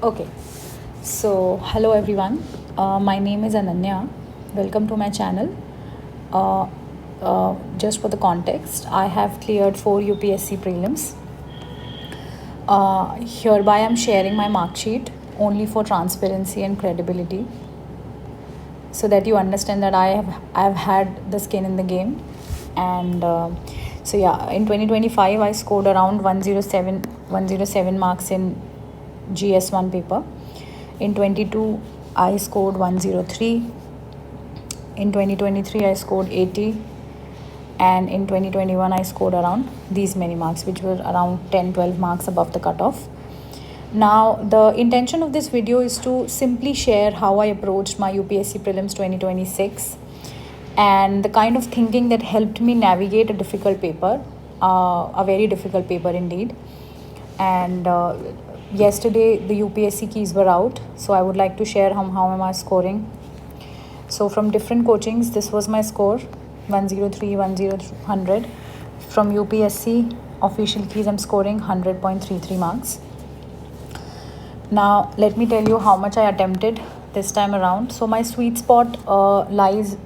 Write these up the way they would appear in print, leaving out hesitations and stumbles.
Okay, so hello everyone. My name is Ananya. Welcome to my channel. Uh, just for the context, I have cleared 4 UPSC prelims. Hereby, I'm sharing my mark sheet only for transparency and credibility, so that you understand that I have had the skin in the game. And so yeah, in 2025, I scored around 107 marks in GS1 paper. In 22, I scored 103. In 2023, I scored 80. And in 2021, I scored around these many marks, which were around 10-12 marks above the cutoff. Now, the intention of this video is to simply share how I approached my UPSC Prelims 2026 and the kind of thinking that helped me navigate a difficult paper, a very difficult paper indeed. And yesterday, the UPSC keys were out, so I would like to share how am I scoring. So from different coachings, this was my score, 103, 100. From UPSC official keys, I'm scoring 100.33 marks. Now, let me tell you how much I attempted this time around. So my sweet spot lies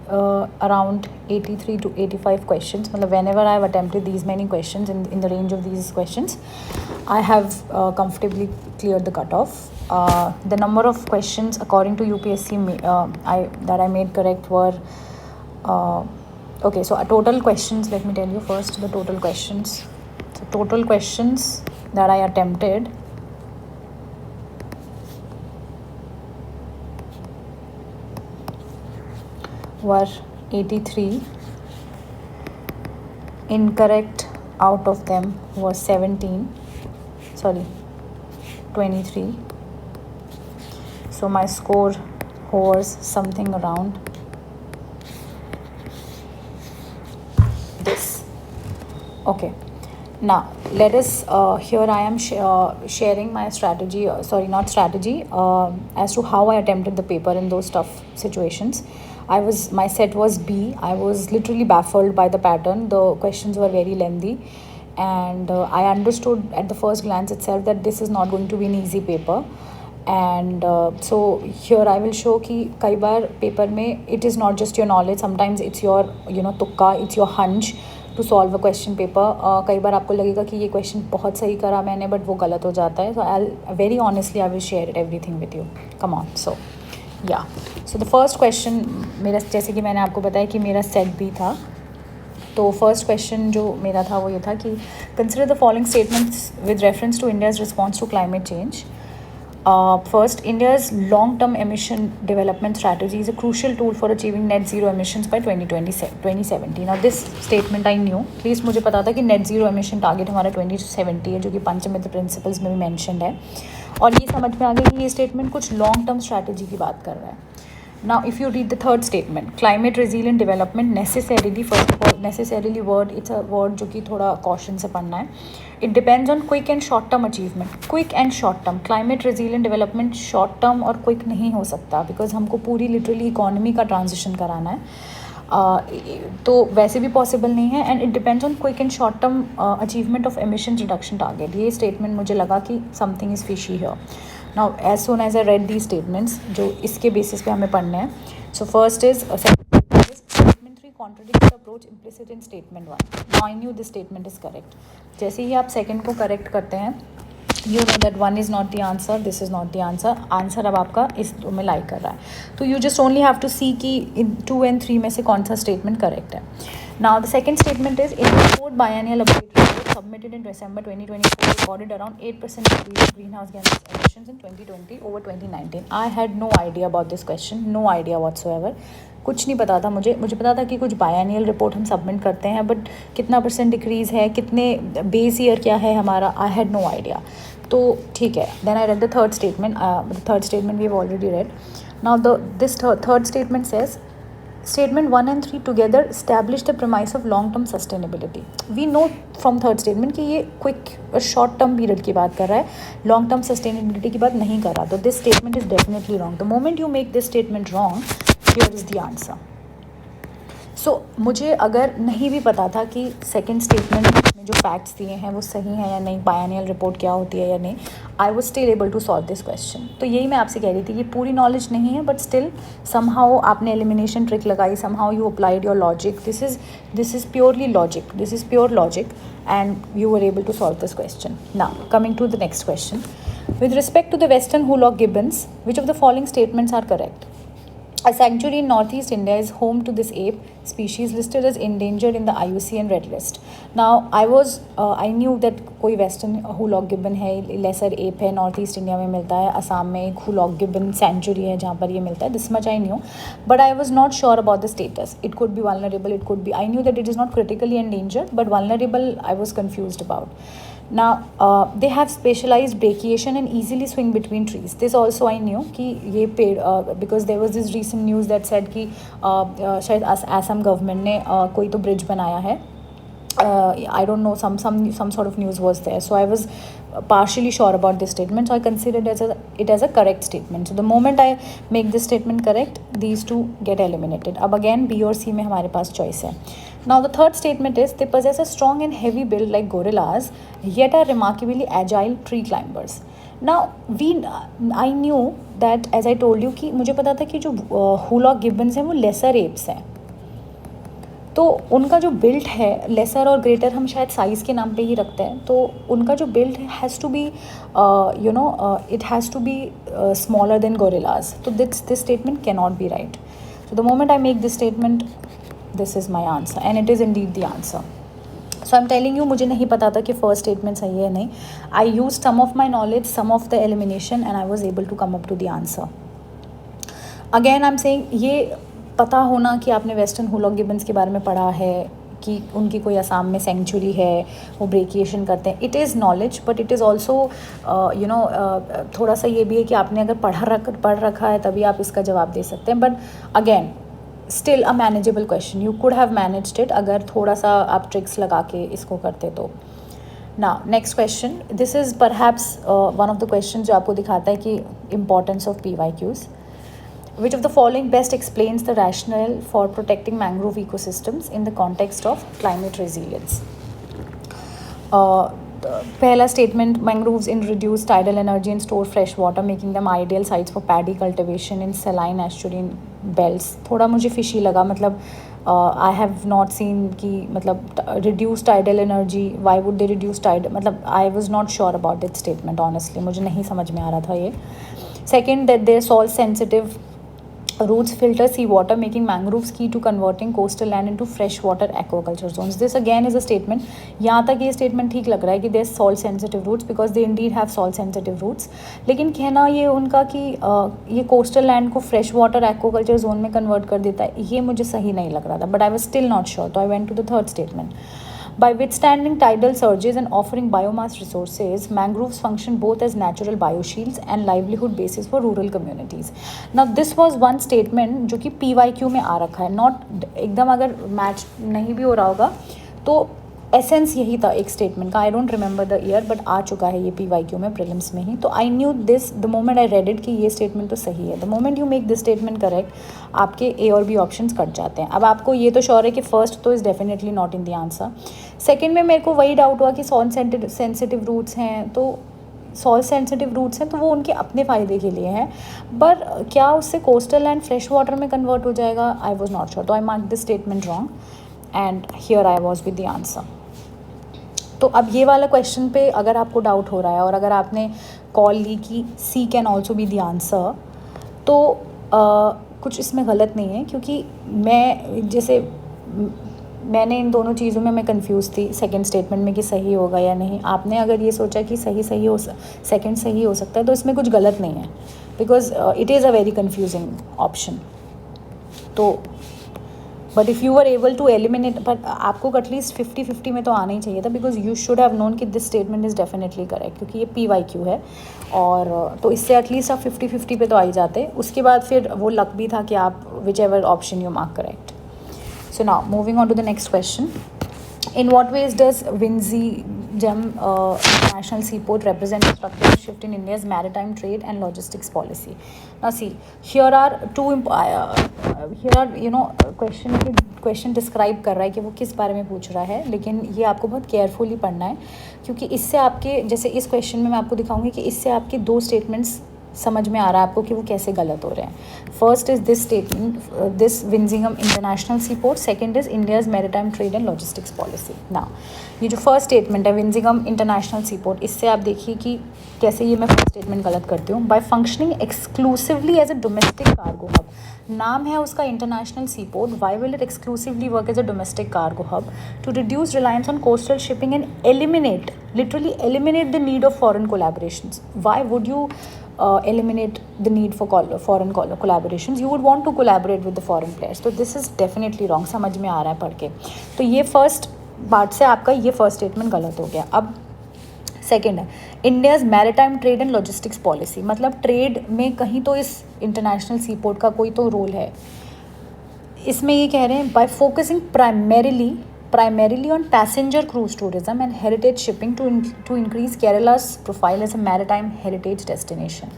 around 83 to 85 questions. Whenever I have attempted these many questions, in the range of these questions, I have comfortably cleared the cutoff. The number of questions according to UPSC that I made correct were okay. So total questions, let me tell you first the total questions. So total questions that I attempted were 83. Incorrect out of them was 23. So my score hovers something around this. Okay, now let us here I am sharing my strategy, not strategy, as to how I attempted the paper in those tough situations. My set was B. I was literally baffled by the pattern. The questions were very lengthy, and I understood at the first glance itself that this is not going to be an easy paper. And so here I will show कि कई बार paper में it is not just your knowledge, sometimes it's your तुक्का, it's your hunch to solve a question paper. कई बार आपको लगेगा कि ये question बहुत सही करा मैंने, but वो गलत हो जाता है. So I'll very honestly I will share everything with you. Come on. So yeah, so the first question मेरा, जैसे कि मैंने आपको बताया कि मेरा set B था, तो फर्स्ट क्वेश्चन जो मेरा था वो ये था कि consider the following statements with reference to India's response to climate change. First, India's long-term emission development strategy is a crucial tool for achieving net zero emissions by 2070. Now, this statement I knew. Please, मुझे पता था कि net zero emission target हमारा 2070 है, जो कि पंचमित्र principles में भी mentioned है. और ये समझ में आ गया कि ये statement कुछ long-term strategy की बात कर रहा है. Now, if you read the third statement, climate resilient development necessarily, first of all, necessarily word, it's a word जो कि थोड़ा caution से पढ़ना है. It depends on quick and short term achievement. Quick and short term. Climate resilient development short term और quick नहीं हो सकता, because हमको पूरी literally economy का transition कराना है. तो वैसे भी पॉसिबल नहीं है. And it depends on quick and short term achievement of emission reduction target. ये स्टेटमेंट मुझे लगा कि something is fishy here. Now as soon as I read the statements, जो इसके बेसिस पे हमें पढ़ने हैं. So first is statement 3 contradicts the approach implicit in statement 1. Now I knew this statement is correct. जैसे ही आप सेकंड को करेक्ट करते हैं, you know that 1 is not the answer, this is not the answer. Answer अब आपका इस में लाई कर रहा है. तो you just only have to see कि इन 2 and 3 में से कौन सा स्टेटमेंट करेक्ट है. Now the second statement is in the fourth biennial update report submitted in December 2024 recorded around 8% increase in greenhouse gas emissions in 2020 over 2019. I had no idea about this question, no idea whatsoever. कुछ नहीं पता था मुझे पता था कि कुछ biennial report हम सबमिट करते हैं, बट कितना % डिक्रीज़ है, कितने बेस ईयर क्या है हमारा, आई हैड नो आइडिया. तो ठीक है. Then I read the third statement. The third statement we have already read. Now this third statement says Statement 1 and 3 together establish the premise of long-term sustainability. We know from third statement कि ये quick और short term period की बात कर रहा है, long term sustainability की बात नहीं कर रहा. तो this statement is definitely wrong. The moment you make this statement wrong, here is the answer. सो मुझे अगर नहीं भी पता था कि सेकेंड स्टेटमेंट में जो फैक्ट्स दिए हैं वो सही हैं या नहीं, बायनियल रिपोर्ट क्या होती है या नहीं, I was still able to solve this question. तो यही मैं आपसे कह रही थी कि पूरी नॉलेज नहीं है, बट स्टिल समहाउ आपने एलिमिनेशन ट्रिक लगाई, somehow you applied your logic. This is purely logic, this is pure logic, and you were able to solve this question. Now, coming to the next question. With respect to the western Whoolock gibbons, which of the following statements are correct? A sanctuary in northeast India is home to this ape species listed as endangered in the IUCN Red List. Now, I knew that कोई western Whoolock gibbon है, lesser ape है, northeast India में मिलता है, असम में एक Whoolock gibbon sanctuary है जहाँ पर ये मिलता है. This much I knew, but I was not sure about the status. It could be vulnerable, it could be. I knew that it is not critically endangered, but vulnerable I was confused about. Now, they have specialized brachiation and easily swing between trees. This also I knew कि ये पेड़ because there was this recent news that said कि शायद Assam government ने कोई तो bridge बनाया है. I don't know, some sort of news was there. So I was partially sure about this statement. So I considered it as a correct statement. So the moment I make this statement correct, these two get eliminated. अब again B और C में हमारे पास choice है. Now the third statement is they possess a strong and heavy build like gorillas, yet are remarkably agile tree climbers. Now I knew that, as I told you, कि मुझे पता था कि जो Whoolock gibbons हैं वो lesser apes हैं. तो उनका जो बिल्ड है, लेसर और ग्रेटर हम शायद साइज़ के नाम पे ही रखते हैं, तो उनका जो build has to be it has to be smaller than gorillas. तो this statement can not be right. So the moment I make this statement, this is my answer and it is indeed the answer. So I am telling you, मुझे नहीं पता था कि first statement सही है नहीं. I use some of my knowledge, some of the elimination, and I was able to come up to the answer. Again I am saying, ये पता होना कि आपने वेस्टर्न Whoolock gibbons के बारे में पढ़ा है कि उनकी कोई असम में सेंचुरी है, वो ब्रेकिएशन करते हैं, it is knowledge, but it is also थोड़ा सा ये भी है कि आपने अगर पढ़ रखा है तभी आप इसका जवाब दे सकते हैं. But again still a manageable question, you could have managed it अगर थोड़ा सा आप ट्रिक्स लगा के इसको करते तो. Now next question, this is perhaps one of the question जो आपको दिखाता है कि importance of PYQs. Which of the following best explains the rationale for protecting mangrove ecosystems in the context of climate resilience? पहला statement, mangroves in reduce tidal energy and store fresh water, making them ideal sites for paddy cultivation in saline estuarine belts. थोड़ा मुझे fishy लगा, मतलब I have not seen कि मतलब reduce tidal energy, why would they reduce tidal, मतलब I was not sure about that statement honestly, मुझे नहीं समझ में आ रहा था ये. Second, that they're salt sensitive roots filter seawater, making mangroves key to converting coastal land into freshwater aquaculture zones. This again is a statement. यहाँ तक ये statement ठीक लग रहा है कि they are salt sensitive roots because they indeed have salt sensitive roots. लेकिन कहना ये उनका कि ये coastal land को freshwater aquaculture zone में convert कर देता है, ये मुझे सही नहीं लग रहा था. But I was still not sure, so I went to the third statement. By withstanding tidal surges and offering biomass resources, mangroves function both as natural bioshields and livelihood basis for rural communities. Now this was one statement जो कि PYQ में आ रखा है, not एकदम अगर match नहीं भी हो रहा होगा तो एसेंस यही था एक स्टेटमेंट का. I don't remember the year, but आ चुका है ये PYQ में प्रीलिम्स में ही. तो I knew this the moment I read it कि ये स्टेटमेंट तो सही है. The moment you make this statement correct, आपके A और B ऑप्शंस कट जाते हैं. अब आपको ये तो श्योर है कि फर्स्ट तो is definitely not in the answer. Second में मेरे को वही डाउट हुआ कि सॉल्ट सेंसिटिव रूट्स हैं, तो सॉल्ट सेंसिटिव रूट्स हैं तो वो उनके अपने फ़ायदे के लिए हैं, पर क्या उससे कोस्टल लैंड फ्रेश वाटर में कन्वर्ट हो जाएगा, आई वॉज नॉट श्योर. तो I mark this statement wrong and here I was with the answer. तो अब ये वाला क्वेश्चन पे अगर आपको डाउट हो रहा है और अगर आपने कॉल ली कि C can also be the answer, तो कुछ इसमें गलत नहीं है, क्योंकि मैंने इन दोनों चीज़ों में मैं कंफ्यूज थी सेकंड स्टेटमेंट में कि सही होगा या नहीं. आपने अगर ये सोचा कि सेकंड सही हो सकता है, तो इसमें कुछ गलत नहीं है, because it is a very confusing option. तो but if you are able to eliminate, पर आपको एटलीस्ट 50-50 में तो आना ही चाहिए था, because you should have known कि this statement is definitely correct, क्योंकि ये PYQ है. और तो इससे एटलीस्ट आप 50-50 पे तो आ ही जाते. उसके बाद फिर वो लक भी था कि आप which ever option you mark correct. So now moving on to the next question. In what ways does GEM International Seaport represents a structural shift in India's maritime trade and logistics policy. Now see, here are question describe कर रहा है कि वो किस बारे में पूछ रहा है, लेकिन ये आपको बहुत केयरफुली पढ़ना है, क्योंकि इससे आपके, जैसे इस क्वेश्चन में मैं आपको दिखाऊंगी कि इससे आपके दो स्टेटमेंट्स समझ में आ रहा है आपको कि वो कैसे गलत हो रहे हैं. First is this statement, this Vizhinjam international sea port. Second is India's maritime trade and logistics policy. ना ये जो फर्स्ट स्टेटमेंट है विंजिंगम इंटरनेशनल सी पोर्ट, इससे आप देखिए कि कैसे ये मैं फर्स्ट स्टेटमेंट गलत करती हूँ. By functioning exclusively as a domestic cargo hub, नाम है उसका international sea port. Why will it exclusively work as a domestic cargo hub? To reduce reliance on coastal shipping and eliminate, literally eliminate the need of foreign collaborations. Why would you eliminate the need for foreign collaborations? You would want to collaborate with the foreign players. तो this is definitely wrong. समझ में आ रहा है पढ़ के. तो ये first part से आपका ये फर्स्ट स्टेटमेंट गलत हो गया. अब सेकेंड है India's maritime trade and logistics policy, मतलब ट्रेड में कहीं तो इस इंटरनेशनल सी पोर्ट का कोई तो रोल है. इसमें ये कह रहे हैं bye focusing primarily on passenger cruise tourism and heritage shipping to increase Kerala's profile as a maritime heritage destination.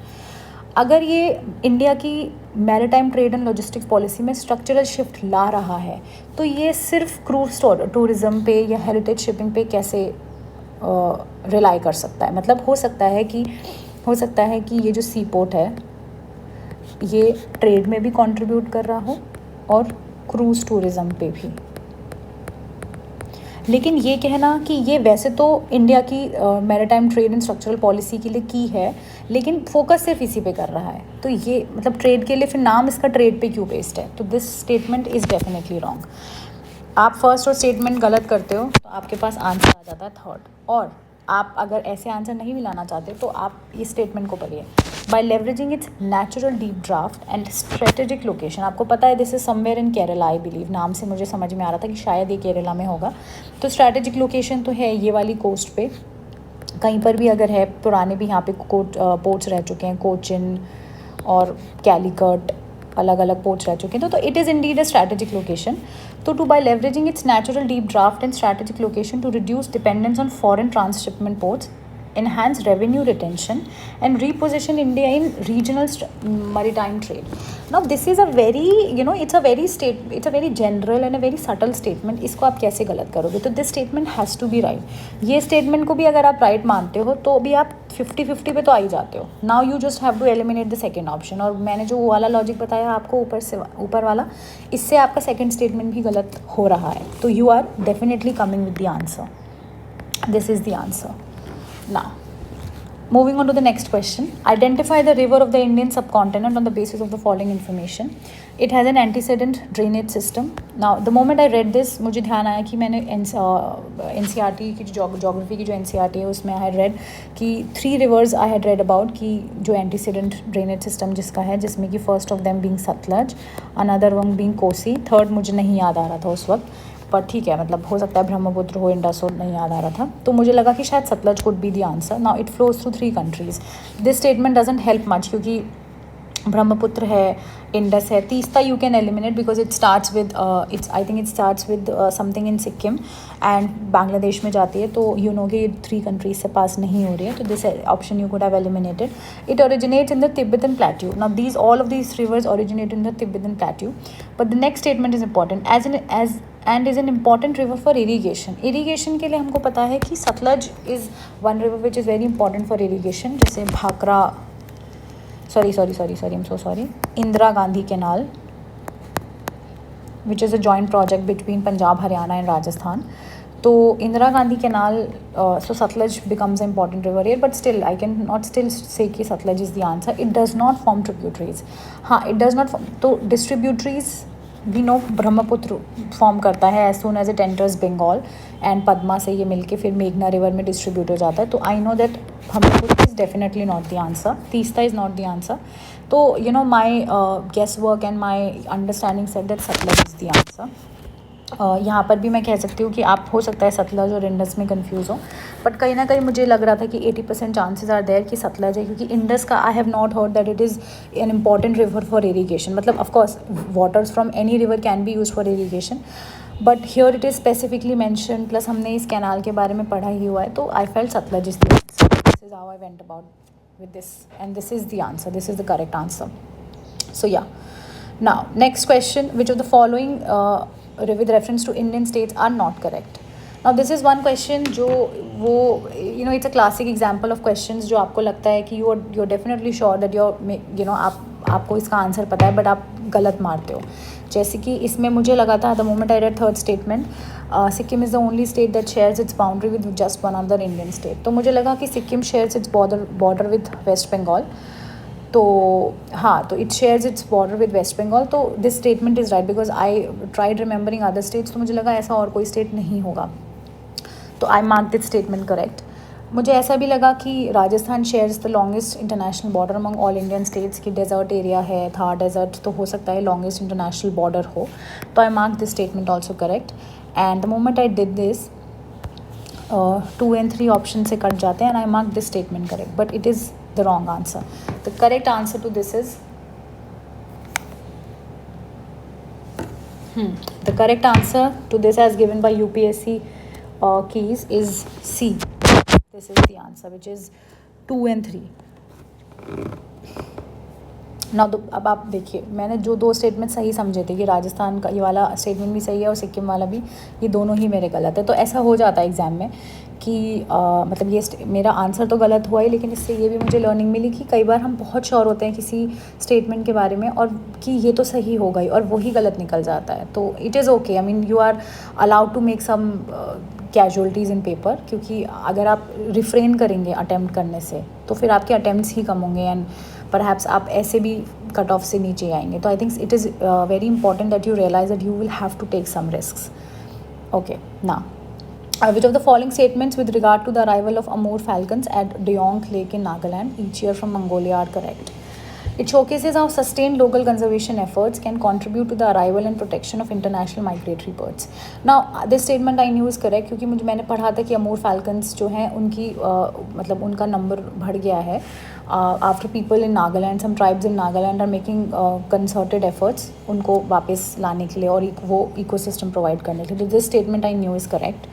अगर ये इंडिया की maritime trade and logistics policy में स्ट्रक्चरल शिफ्ट ला रहा है, तो ये सिर्फ क्रूज टूरिज़म पे या हेरिटेज शिपिंग पे कैसे रिलाई कर सकता है? मतलब हो सकता है कि ये जो सी पोर्ट है ये ट्रेड में भी कंट्रीब्यूट कर रहा हो और क्रूज़ टूरिज़म पे भी. लेकिन ये कहना कि ये वैसे तो इंडिया की maritime trade and structural policy के लिए की है, लेकिन फोकस सिर्फ इसी पे कर रहा है, तो ये मतलब ट्रेड के लिए फिर नाम इसका ट्रेड पे क्यों बेस्ड है? तो this statement is definitely wrong. आप फर्स्ट और स्टेटमेंट गलत करते हो तो आपके पास आंसर आ जाता है थर्ड. और आप अगर ऐसे आंसर नहीं भी लाना चाहते तो आप इस स्टेटमेंट को पढ़िए. By leveraging its natural deep draft and strategic location. आपको पता है this is somewhere in Kerala, I believe. नाम से मुझे समझ में आ रहा था कि शायद ये केरला में होगा. तो स्ट्रेटेजिक लोकेशन तो है ये वाली कोस्ट पे, कहीं पर भी अगर है. पुराने भी यहाँ पे पोर्ट्स रह चुके हैं, कोचिन और कैलिकट, अलग अलग पोर्ट्स रह चुके हैं. तो it is indeed a strategic location. तो to by leveraging its natural deep draft and strategic location to reduce dependence on foreign transshipment ports, enhance revenue retention and reposition India in regional maritime trade. Now this is a very, it's a very general and a very subtle statement. इसको आप कैसे गलत करोगे? तो this statement has to be right. ये statement को भी अगर आप right मानते हो तो भी आप 50-50 पे तो आ ही जाते हो. Now you just have to eliminate the second option. और मैंने जो वाला लॉजिक बताया आपको ऊपर वाला, इससे आपका सेकेंड स्टेटमेंट भी गलत हो रहा है. तो you are definitely coming with the answer. This is the answer. Now, moving on to the next question. Identify the river of the Indian subcontinent on the basis of the following information. It has an antecedent drainage system. Now, the moment I read this, मुझे ध्यान आया कि मैंने NCERT की जो geography की जो NCERT है उसमें I had read कि 3 rivers I had read about कि जो antecedent drainage system जिसका है, जिसमें कि first of them being Sutlej, another one being Kosi, third मुझे नहीं याद आ रहा था उस वक्त, पर ठीक है, मतलब हो सकता है ब्रह्मपुत्र हो, इंडस हो, नहीं याद आ रहा था. तो मुझे लगा कि शायद Sutlej could be the answer. Now it flows through 3 countries. This statement doesn't help much, क्योंकि ब्रह्मपुत्र है, इंडस है, Teesta you can eliminate because it starts with I think it starts with something in Sikkim and Bangladesh में जाती है. तो यू नो कि 3 countries से पास नहीं हो रही है, तो this option you could have eliminated. It originates in the Tibetan plateau. Now these all of these rivers originate in the Tibetan plateau. But the next statement is important and is an important river for irrigation. Irrigation के लिए हमको पता है कि Sutlej is one river which is very important for irrigation. जैसे Bhakra, I am so sorry, Indira Gandhi canal which is a joint project between Punjab, Haryana and Rajasthan. तो Indira Gandhi canal, so Sutlej becomes a important river here, but still I can not still say कि Sutlej is the answer. It does not form tributaries. हाँ, it does not form. तो distributaries we know Brahmaputra form करता है as soon as it enters Bengal, and Padma से ये मिलके फिर मेघना रिवर में डिस्ट्रीब्यूट हो जाता है. तो I know that Brahmaputra is definitely not the answer. Teesta is not the answer. तो my guess work and my understanding set that Sutlej is the answer. यहाँ पर भी मैं कह सकती हूँ कि आप हो सकता है सतलज और इंडस में कंफ्यूज हो, बट कहीं ना कहीं मुझे लग रहा था कि 80% चांसेस आर देयर कि सतलज है, क्योंकि इंडस का I have not heard that it is an important river for irrigation. मतलब of course waters from any river can be use for irrigation, but here it is specifically mention, plus हमने इस canal के बारे में पढ़ा ही हुआ है, तो I felt Sutlej is the answer. This is how I went about with this, and this is the answer, this is the correct answer. So yeah, now next question, which of the following with reference to Indian states are not correct? Now this is one question जो वो it's a classic example of questions जो आपको लगता है कि you're definitely sure that आपको इसका answer पता है, बट आप गलत मारते हो. जैसे कि इसमें मुझे लगा था the moment I read third statement, Sikkim is the only state that shares its boundary with just one other Indian state. तो मुझे लगा कि Sikkim shares its border with West Bengal. तो हाँ, तो it shares its border with West Bengal. तो this statement is right because I tried remembering other states. तो मुझे लगा ऐसा और कोई स्टेट नहीं होगा, तो I mark this statement correct. मुझे ऐसा भी लगा कि Rajasthan shares the longest international border among all Indian states की डेजर्ट एरिया है, थार डेजर्ट, तो हो सकता है लॉन्गेस्ट इंटरनेशनल बॉर्डर हो. तो I mark this statement also correct. And the moment I did this 2 and 3 option से कट जाते हैं, and I mark this statement correct, but it is the wrong answer. The correct answer to this is the correct answer to this as given by UPSC keys is C. This is the answer, which is 2 and 3. Now अब आप देखिए, मैंने जो 2 statement सही समझे थे कि राजस्थान का ये वाला स्टेटमेंट भी सही है और सिक्किम वाला भी, ये दोनों ही मेरे गलत है. तो ऐसा हो जाता है एग्ज़ाम में कि मतलब ये मेरा आंसर तो गलत हुआ ही, लेकिन इससे ये भी मुझे लर्निंग मिली कि कई बार हम बहुत श्योर होते हैं किसी स्टेटमेंट के बारे में और कि ये तो सही होगा ही, और वही गलत निकल जाता है. तो it is okay, I mean you are allowed to make some casualties in paper, क्योंकि अगर आप रिफ्रेन करेंगे अटैम्प्ट करने से तो फिर आपके अटैम्प्ट्स ही कम होंगे, एंड परहैप्स आप ऐसे भी कट ऑफ से नीचे आएंगे. तो I think it is very important that you realize that you will have to take some risks. Okay, now which of the following statements with regard to the arrival of Amur falcons at Deong Lake in Nagaland each year from Mongolia are correct? It showcases how sustained local conservation efforts can contribute to the arrival and protection of international migratory birds. Now, this statement I knew is correct क्योंकि मैंने पढ़ा था कि अमूर falcons जो हैं उनकी मतलब उनका नंबर बढ़ गया है after people in Nagaland, some tribes in Nagaland are making concerted efforts उनको वापस लाने के लिए और वो ecosystem provide करने के लिए. This statement I knew is correct.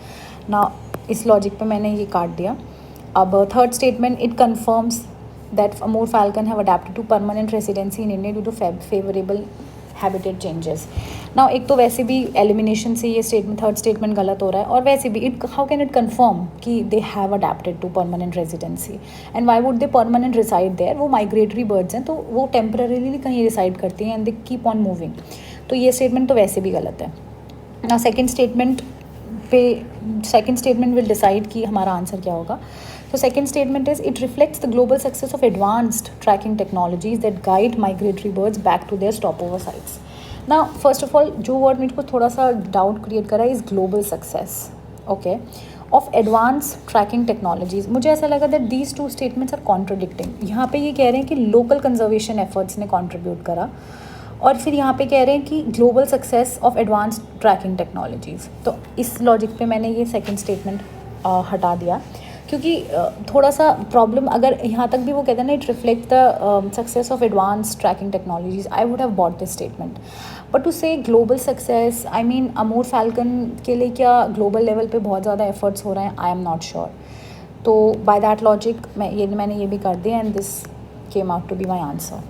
Now, इस लॉजिक पे मैंने ये काट दिया. अब third statement, it confirms that Amur falcon have adapted to permanent residency in India due to favourable habitat changes. Now एक तो वैसे भी एलिमिनेशन से ये स्टेटमेंट थर्ड स्टेटमेंट गलत हो रहा है, और वैसे भी it how can it confirm कि they have adapted to permanent residency, and why would they permanent reside there. वो माइग्रेटरी बर्ड्स हैं, तो वो टेम्पररीली कहीं रिसाइड करती हैं and they keep on moving. तो ये स्टेटमेंट तो वैसे भी गलत है. Now second statement will decide कि हमारा आंसर क्या होगा. So second statement is it reflects the global success of advanced tracking technologies that guide migratory birds back to their stopover sites. Now first of all जो word मुझको थोड़ा सा doubt create कर रहा है is global success, okay, of advanced tracking technologies. मुझे ऐसा लगा that these two statements are contradicting. यहाँ पे ये कह रहे हैं कि local conservation efforts ने contribute करा, और फिर यहाँ पे कह रहे हैं कि global success of advanced tracking technologies. तो इस लॉजिक पे मैंने ये सेकंड स्टेटमेंट हटा दिया, क्योंकि थोड़ा सा प्रॉब्लम अगर यहाँ तक भी वो कहते हैं ना it reflect the success of advanced tracking technologies, I would have bought this statement. But to say global success, I mean Amur falcon के लिए क्या ग्लोबल लेवल पे बहुत ज़्यादा एफर्ट्स हो रहे हैं, आई एम नॉट श्योर. तो बाय दैट लॉजिक मैंने ये भी कर दिया, and this came out to be my answer.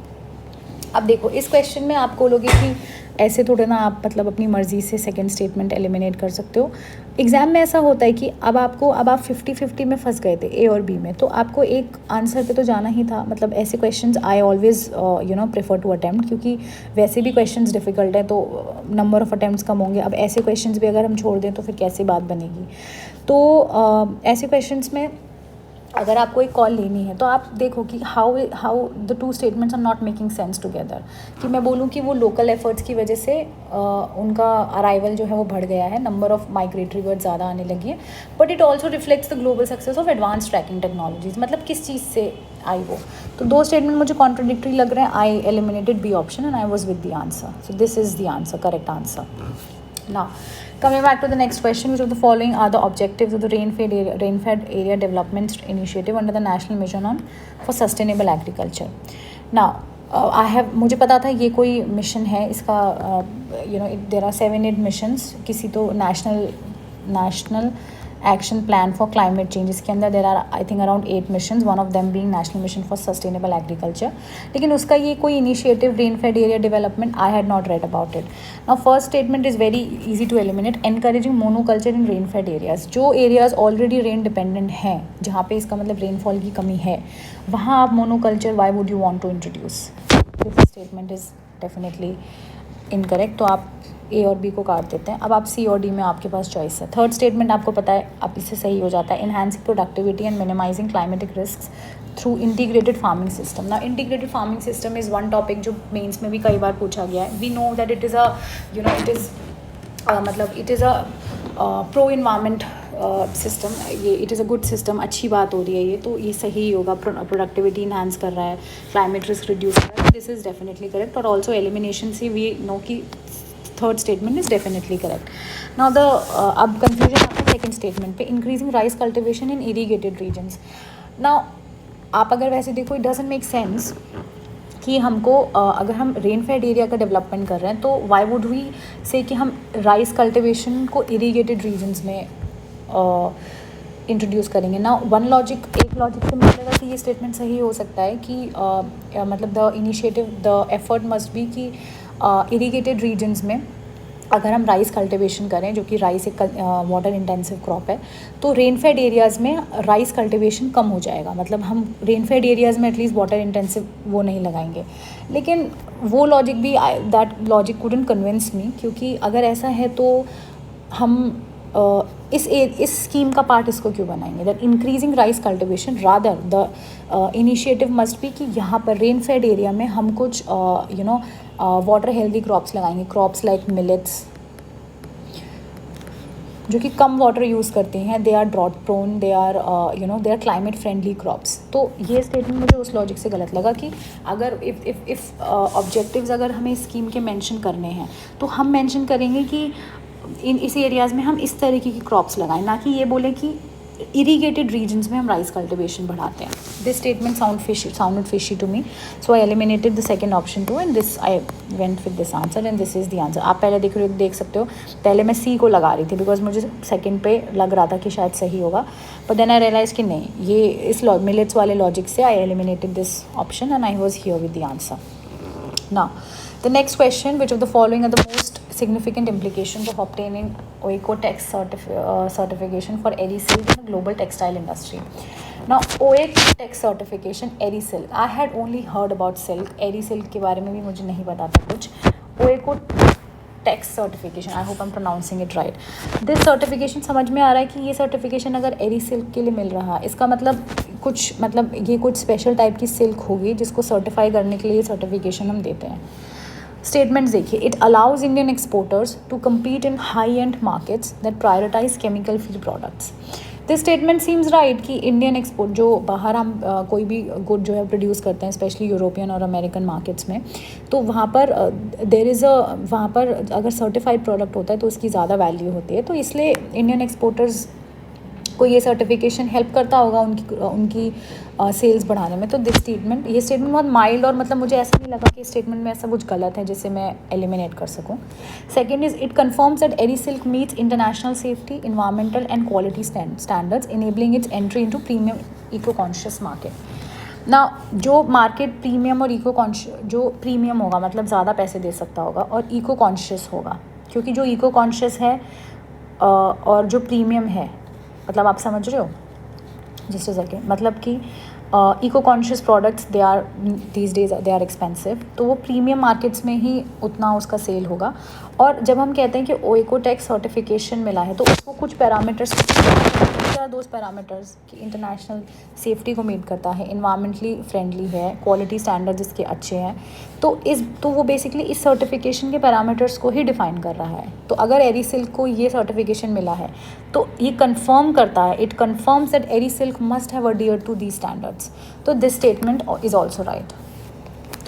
अब देखो इस क्वेश्चन में आप बोलोगे कि ऐसे थोड़े ना आप मतलब अपनी मर्ज़ी से सेकंड स्टेटमेंट एलिमिनेट कर सकते हो. एग्ज़ाम में ऐसा होता है कि अब आप 50-50 में फंस गए थे ए और बी में, तो आपको एक आंसर पे तो जाना ही था. मतलब ऐसे questions I always prefer to attempt, क्योंकि वैसे भी क्वेश्चंस डिफ़िकल्ट है तो नंबर ऑफ़ अटैम्प्ट्स कम होंगे. अब ऐसे क्वेश्चंस भी अगर हम छोड़ दें तो फिर कैसे बात बनेगी. तो ऐसे क्वेश्चंस में अगर आपको एक कॉल लेनी है तो आप देखो कि how the two statements are not making sense together. कि मैं बोलूँ कि वो लोकल एफर्ट्स की वजह से उनका अराइवल जो है वो बढ़ गया है, नंबर ऑफ माइग्रेटरी बर्ड ज़्यादा आने लगी है, but it also reflects the global success of advance tracking technologies. मतलब किस चीज़ से आई वो. तो 2 स्टेटमेंट मुझे कॉन्ट्रोडिक्टरी लग रहे हैं. I eliminated B option and I was with the answer. So this is the answer, correct answer. Now, coming back to the next question, which of the following are the objectives of the Rainfed Area Development Initiative under the National Mission on for Sustainable Agriculture? Now, I have, मुझे पता था ये कोई mission है इसका, there are 7-8 missions, किसी तो national action plan for climate change, इसके अंदर there are I think around 8 missions, one of them being national mission for sustainable agriculture. लेकिन उसका ये कोई initiative rain fed area development, I had not read about it. Now first statement is very easy to eliminate, encouraging monoculture in rain fed areas. जो areas already rain dependent हैं, जहाँ पे इसका मतलब रेनफॉल की कमी है, वहाँ आप monoculture why would you want to introduce. This statement is definitely incorrect. तो आप ए और बी को काट देते हैं. अब आप सी और डी में आपके पास चॉइस है. थर्ड स्टेटमेंट आपको पता है, आप इससे सही हो जाता है. Enhancing productivity and minimizing climatic risk through integrated farming system. ना integrated farming system is one topic जो मेंस में भी कई बार पूछा गया है. We know that it is it is a pro environment system. ये it is a good system, अच्छी बात हो रही है ये, तो ये सही होगा. प्रोडक्टिविटी इन्हांस कर रहा है, क्लाइमेट रिस्क रिड्यूस कर रहा है. This is definitely correct. और ऑल्सो एलिमिनेशन से वी नो कि third statement is definitely correct. Now अब कंफ्यूजन आता है सेकेंड स्टेटमेंट पे, increasing rice cultivation in irrigated regions. Now आप अगर वैसे देखो, इट डजंट मेक सेंस कि हमको अगर हम रेन फेड एरिया का डेवलपमेंट कर रहे हैं, तो वाई वुड वी से कि हम राइस कल्टिवेशन को इरीगेटेड रीजन्स में इंट्रोड्यूस करेंगे ना. एक लॉजिक से मिलेगा कि ये स्टेटमेंट सही हो सकता है कि मतलब द एफर्ट मस्ट बी कि इरीगेटेड रीजन्स में अगर हम राइस कल्टिवेशन करें, जो कि राइस एक वाटर इंटेंसिव क्रॉप है, तो रेन फेड एरियाज़ में राइस कल्टिवेशन कम हो जाएगा. मतलब हम रेन फेड एरियाज़ में एटलीस्ट वाटर इंटेंसिव वो नहीं लगाएंगे. लेकिन वो लॉजिक भी, that logic couldn't convince me, क्योंकि अगर ऐसा है तो हम इस स्कीम का पार्ट इसको क्यों बनाएंगे. That increasing rice cultivation, rather the initiative must be कि यहाँ पर रेन फेड एरिया में हम कुछ वाटर हेल्दी क्रॉप्स लगाएंगे. क्रॉप्स लाइक मिलेट्स, जो कि कम वाटर यूज़ करते हैं. They are drought prone, they are climate friendly crops. तो ये स्टेटमेंट मुझे उस लॉजिक से गलत लगा कि अगर इफ़ ऑब्जेक्टिव्स अगर हमें स्कीम के मेंशन करने हैं, तो हम मेंशन करेंगे कि इस एरियाज़ में हम इस तरीके की क्रॉप्स लगाएं, ना कि ये बोलें कि irrigated regions में हम राइस कल्टिवेशन बढ़ाते हैं. This statement sounded fishy to me, so I eliminated the second option too, and this I went with this answer, and this is the answer. आप पहले देख सकते हो, पहले मैं सी को लगा रही थी बिकॉज मुझे सेकंड पे लग रहा था कि शायद सही होगा, but then I realized कि नहीं, ये इस मिलेट्स वाले लॉजिक से I eliminated this option and I was here with the answer. Now the next question, which of the following are the most significant implications of obtaining OECO-Tex certification for EriSilk in the global textile industry. Now OECO-Tex certification, EriSilk, I had only heard about silk. EriSilk के बारे में भी मुझे नहीं पता था कुछ. OECO-Tex certification, I hope I'm pronouncing it right. This certification समझ में आ रहा है कि ये certification अगर EriSilk के लिए मिल रहा है, इसका मतलब ये कुछ स्पेशल टाइप की सिल्क होगी जिसको सर्टिफाई करने के लिए सर्टिफिकेशन हम देते हैं. स्टेटमेंट्स देखिए, it allows Indian exporters to compete in high end markets that prioritize chemical free products. This statement seems right कि इंडियन एक्सपोर्ट, जो बाहर हम कोई भी गुड जो है प्रोड्यूस करते हैं, स्पेशली यूरोपियन और अमेरिकन मार्केट्स में, तो वहाँ पर वहाँ पर अगर सर्टिफाइड प्रोडक्ट होता है तो उसकी ज़्यादा वैल्यू होती है. तो इसलिए इंडियन एक्सपोर्टर्स को ये सर्टिफिकेशन हेल्प करता होगा उनकी सेल्स बढ़ाने में. तो ये स्टेटमेंट बहुत माइल्ड, और मतलब मुझे ऐसा नहीं लगा कि इस स्टेटमेंट में ऐसा कुछ गलत है जिसे मैं एलिमिनेट कर सकूं. Second is, it confirms that EriSilk meets international safety, environmental and quality standards, enabling its entry into premium eco conscious market. ना जो मार्केट प्रीमियम और इको कॉन्शियस, जो प्रीमियम होगा मतलब ज़्यादा पैसे दे सकता होगा, और इको कॉन्शियस होगा, क्योंकि जो इको कॉन्शियस है और जो प्रीमियम है, मतलब आप समझ रहे हो जिस सेकेंड, मतलब कि eco conscious products these days they are expensive, तो वो प्रीमियम मार्केट्स में ही उतना उसका सेल होगा. और जब हम कहते हैं कि OECO-Tex सर्टिफिकेशन मिला है, तो उसको कुछ पैरामीटर्स, दोस्त पैरामीटर्स कि इंटरनेशनल सेफ्टी को मीट करता है, इन्वायरमेंटली फ्रेंडली है, क्वालिटी स्टैंडर्ड्स इसके अच्छे हैं, तो वो बेसिकली इस सर्टिफिकेशन के पैरामीटर्स को ही डिफाइन कर रहा है. तो अगर EriSilk को ये सर्टिफिकेशन मिला है, तो ये कंफर्म करता है, it confirms that EriSilk must have adhere to the standards. तो this statement is also right.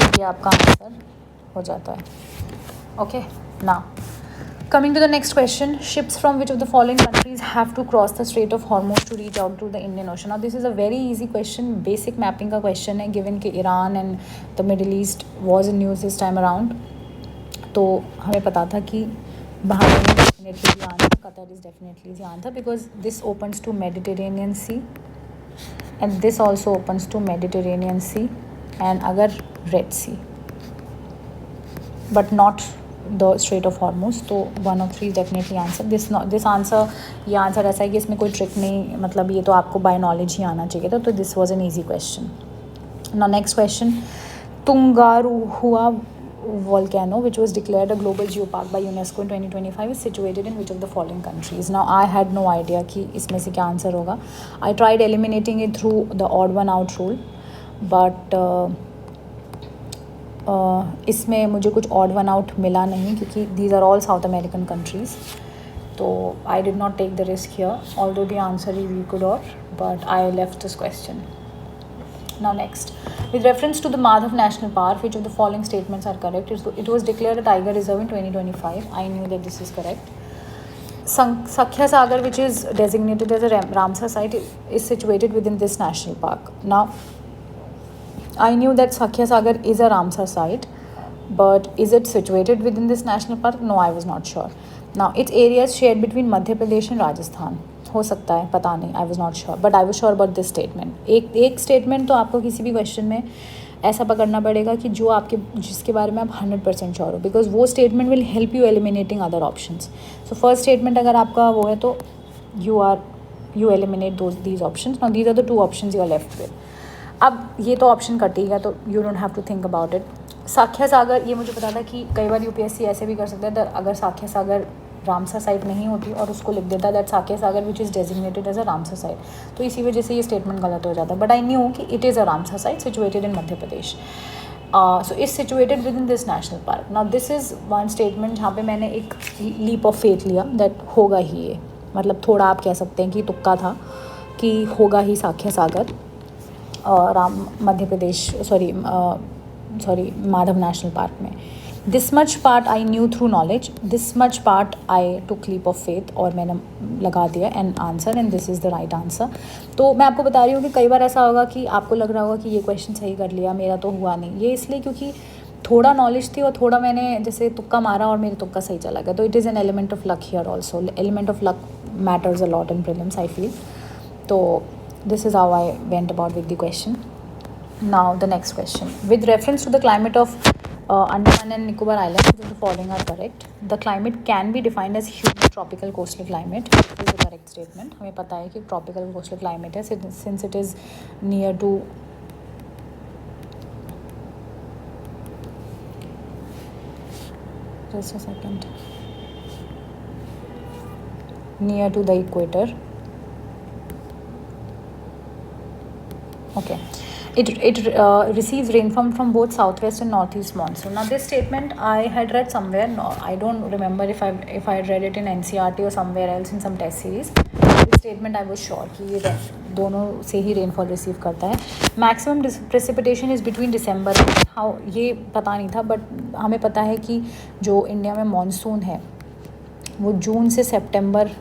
तो ये आपका आंसर हो जाता है. Okay, now Coming to the next question, ships from which of the following countries have to cross the Strait of Hormuz to reach out to the Indian Ocean? Now, this is a very easy question, basic mapping का question है, given कि Iran and the Middle East was in news this time around. तो हमें पता था कि Bahrain is definitely the answer, Qatar is definitely the answer, because this opens to Mediterranean Sea and this also opens to Mediterranean Sea and अगर Red Sea, but not the Strait of Hormuz. तो 1 of 3 is definitely answer. This answer, ये answer ऐसा है कि इसमें कोई trick नहीं, मतलब ये तो आपको बाय नॉलेज ही आना चाहिए था. तो this was an easy question. Now next question, Tungurahua volcano which was declared a global geopark by UNESCO in 2025 is situated in which of the following countries? Now I had no idea कि इसमें से क्या answer होगा. I tried eliminating it through the odd one out rule, but इसमें मुझे कुछ odd one out मिला नहीं क्योंकि these are all South American countries. तो I did not take the risk here, although the answer is Ecuador, but I left this question. Now next, with reference to the Madhav National Park, which of the following statements are correct? It was declared a tiger reserve in 2025. I knew that this is correct. Sakhya Sagar, which is designated as a Ramsar site, is situated within this national park. Now, I knew that Sakhya Sagar is a Ramsar site, but is it situated within this national park? No, I was not sure. Now, its area is shared between Madhya Pradesh and Rajasthan. हो सकता है, पता नहीं, I was not sure, but I was sure about this statement. एक statement तो आपको किसी भी क्वेश्चन में ऐसा पकड़ना पड़ेगा कि जो आपके जिसके बारे में आप 100% श्योर हो, बिकॉज वो statement will help you eliminating other options. So first statement अगर आपका वो है तो you eliminate these options. Now these are the 2 options you are left with. अब ये तो ऑप्शन कटेगा, तो you don't have to think about it. Sakhya Sagar, ये मुझे पता था कि कई बार यूपीएससी ऐसे भी कर सकता है, अगर साख्या सागर रामसर साइट नहीं होती और उसको लिख देता that Sakhya Sagar which is designated as a Ramsar site, तो इसी वजह से ये स्टेटमेंट गलत हो जाता. बट आई न्यू कि it is a Ramsar site situated in Madhya Pradesh. So is situated within this national park. Now this is one statement जहाँ पे मैंने एक लीप ऑफ फेथ लिया दैट होगा ही ये, मतलब थोड़ा आप कह सकते हैं कि तुक्का था कि होगा ही Sakhya Sagar Madhya Pradesh sorry Madhav national park में. This much part I knew through knowledge, this much part I took leap of faith और मैंने लगा दिया and answer, and this is the right answer. तो मैं आपको बता रही हूँ कि कई बार ऐसा होगा कि आपको लग रहा होगा कि ये क्वेश्चन सही कर लिया, मेरा तो हुआ नहीं. ये इसलिए क्योंकि थोड़ा नॉलेज थी और थोड़ा मैंने जैसे तुक्का मारा और मेरे तुक्का सही चला गया. तो it is an element of luck here also. Element of luck matters a lot in prelims I feel. तो this is how I went about with the question. Now the next question, with reference to the climate of Andaman and Nicobar Islands, which of the following are correct? The climate can be defined as humid tropical coastal climate. This is the correct statement. हमें पता है कि tropical coastal climate है since it is near to just a second, near to the equator. Okay, it receives rainfall from both southwest and northeast monsoon. Now this statement I had read somewhere. No, I don't remember if I had read it in NCERT or somewhere else in some test series. This statement I was sure कि ये दोनों से ही rainfall receive करता है. Maximum precipitation is between December. हाँ, ये पता नहीं था, but हमें पता है कि जो इंडिया में मानसून है वो जून से सितंबर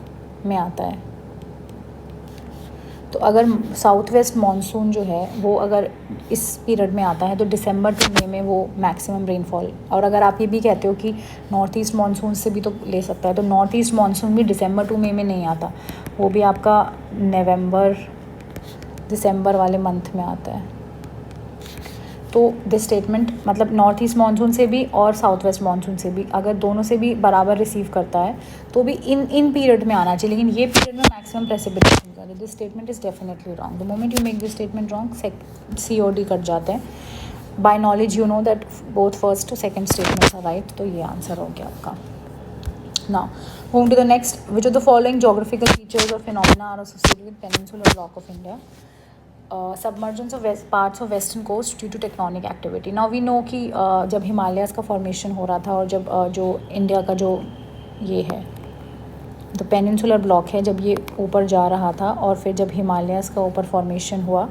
में आता है. तो अगर साउथ वेस्ट मानसून जो है वो अगर इस पीरियड में आता है तो दिसंबर टू मई में वो मैक्सिमम रेनफॉल. और अगर आप ये भी कहते हो कि नॉर्थ ईस्ट मानसून से भी तो ले सकता है, तो नॉर्थ ईस्ट मानसून भी दिसंबर टू मई में नहीं आता, वो भी आपका नवंबर दिसंबर वाले मंथ में आता है. तो दिस स्टेटमेंट मतलब नॉर्थ ईस्ट मानसून से भी और साउथ वेस्ट मानसून से भी अगर दोनों से भी बराबर रिसीव करता है तो भी इन पीरियड में आना चाहिए, लेकिन ये पीरियड में मैक्सिमम प्रेसिपिटेशन का. This statement is definitely wrong. The moment you make this statement wrong, COD cut जाते हैं. By knowledge you know that both first second statements are right, तो ये आंसर हो गया आपका. Now moving to the next, which of the following geographical features और phenomena are associated with peninsular block of India? Submergence of parts of western coast due to tectonic activity. Now we know कि जब Himalayas का formation हो रहा था और जब जो इंडिया का जो ये है द पेनिनसुलर ब्लॉक है, जब ये ऊपर जा रहा था और फिर जब हिमालयाज़ का ऊपर फॉर्मेशन हुआ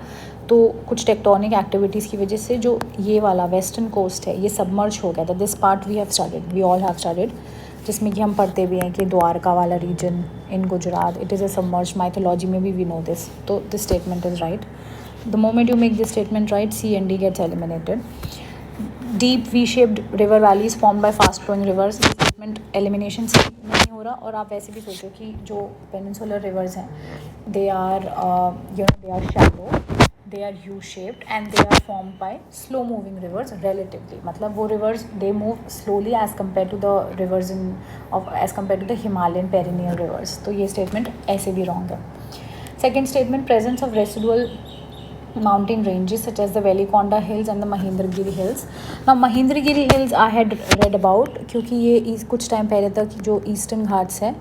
तो कुछ टेक्टोनिक एक्टिविटीज़ की वजह से जो ये वाला वेस्टर्न कोस्ट है ये सबमर्ज हो गया था. This part we have studied, we all have studied. जिसमें कि हम पढ़ते भी हैं कि द्वारका वाला region in Gujarat, it is a submerged mythology में भी वी नो दिस. तो this statement is right. The moment you make this statement right, C and D gets eliminated. Deep V-shaped river valleys formed by fast-flowing rivers. ये statement elimination से नहीं हो रहा. और आप वैसे भी सोचो कि जो peninsular rivers हैं, they are they are shallow, they are U-shaped and they are formed by slow-moving rivers relatively. मतलब वो rivers they move slowly as compared to the rivers as compared to the Himalayan perennial rivers. तो ये statement ऐसे भी wrong है. Second statement, presence of residual mountain ranges such as the Velikonda hills and the Mahendragiri hills. Now Mahendragiri hills I had read about क्योंकि ये कुछ time पहले तक जो ईस्टर्न घाट्स है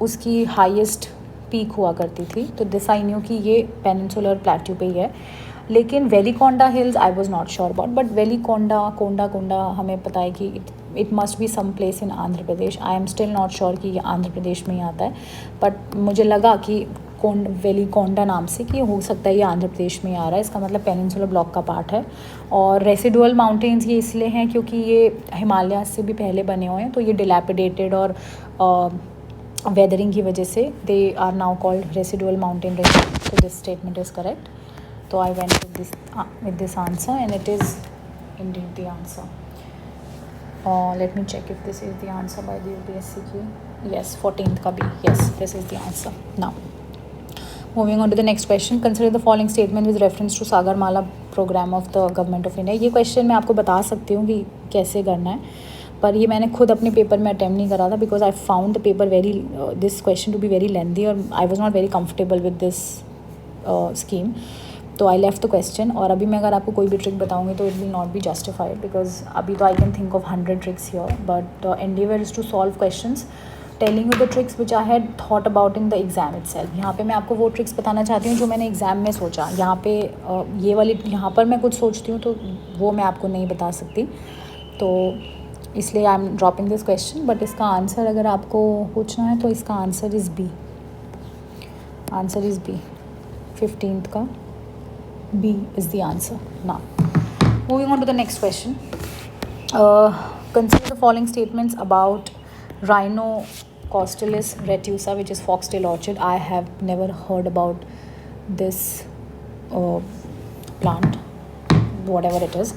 उसकी हाईएस्ट पीक हुआ करती थी. तो दिस आई न्यू कि ये पेनिनसुलर प्लेट्यू पे ही है. लेकिन Velikonda hills I was not sure about. But Velikonda Konda हमें पता है कि it must be some place in Andhra Pradesh. I am still not sure कि ये आंध्र प्रदेश में ही आता है. बट मुझे लगा कि वेलीकोंडा नाम से कि हो सकता है ये आंध्र प्रदेश में आ रहा है. इसका मतलब पेनिनसुलर ब्लॉक का पार्ट है. और रेसिडुअल माउंटेन्स ये इसलिए हैं क्योंकि ये हिमालय से भी पहले बने हुए हैं. तो ये डिलैपिडेटेड और वेदरिंग की वजह से they are now called residual mountain range. तो दिस स्टेटमेंट इज़ करेक्ट. तो I went with this answer and it is indeed the answer. Let me check if this is the answer by the UPSC की. Yes, 14th का भी. Yes, this is the answer. Now moving on to the next question. Consider the following statement with reference to Sagarmala program of the government of India. ये question मैं आपको बता सकती हूँ कि कैसे करना है, पर ये मैंने खुद अपने पेपर में अटैम्प्ट नहीं करा था because I found the paper very this question to be very lengthy और I was not very comfortable with this scheme. तो आई लेफ्ट द क्वेश्चन. और अभी मैं अगर आपको कोई भी ट्रिक बताऊंगी तो it will not be justified because अभी तो I can think of 100 tricks here. But endeavour is to solve questions telling you the tricks which I had thought about in the exam itself. यहाँ पे मैं आपको वो tricks बताना चाहती हूँ जो मैंने एग्ज़ाम में सोचा. यहाँ पे ये वाली यहाँ पर मैं कुछ सोचती हूँ तो वो मैं आपको नहीं बता सकती. तो इसलिए I am dropping this question. But इसका आंसर अगर आपको पूछना है तो इसका answer is B. Answer is B. 15th का B is the answer. Now, moving on to the next question. Consider the following statements about Rhinocostalis retusa, which is foxtail orchid. I have never heard about this plant, whatever it is.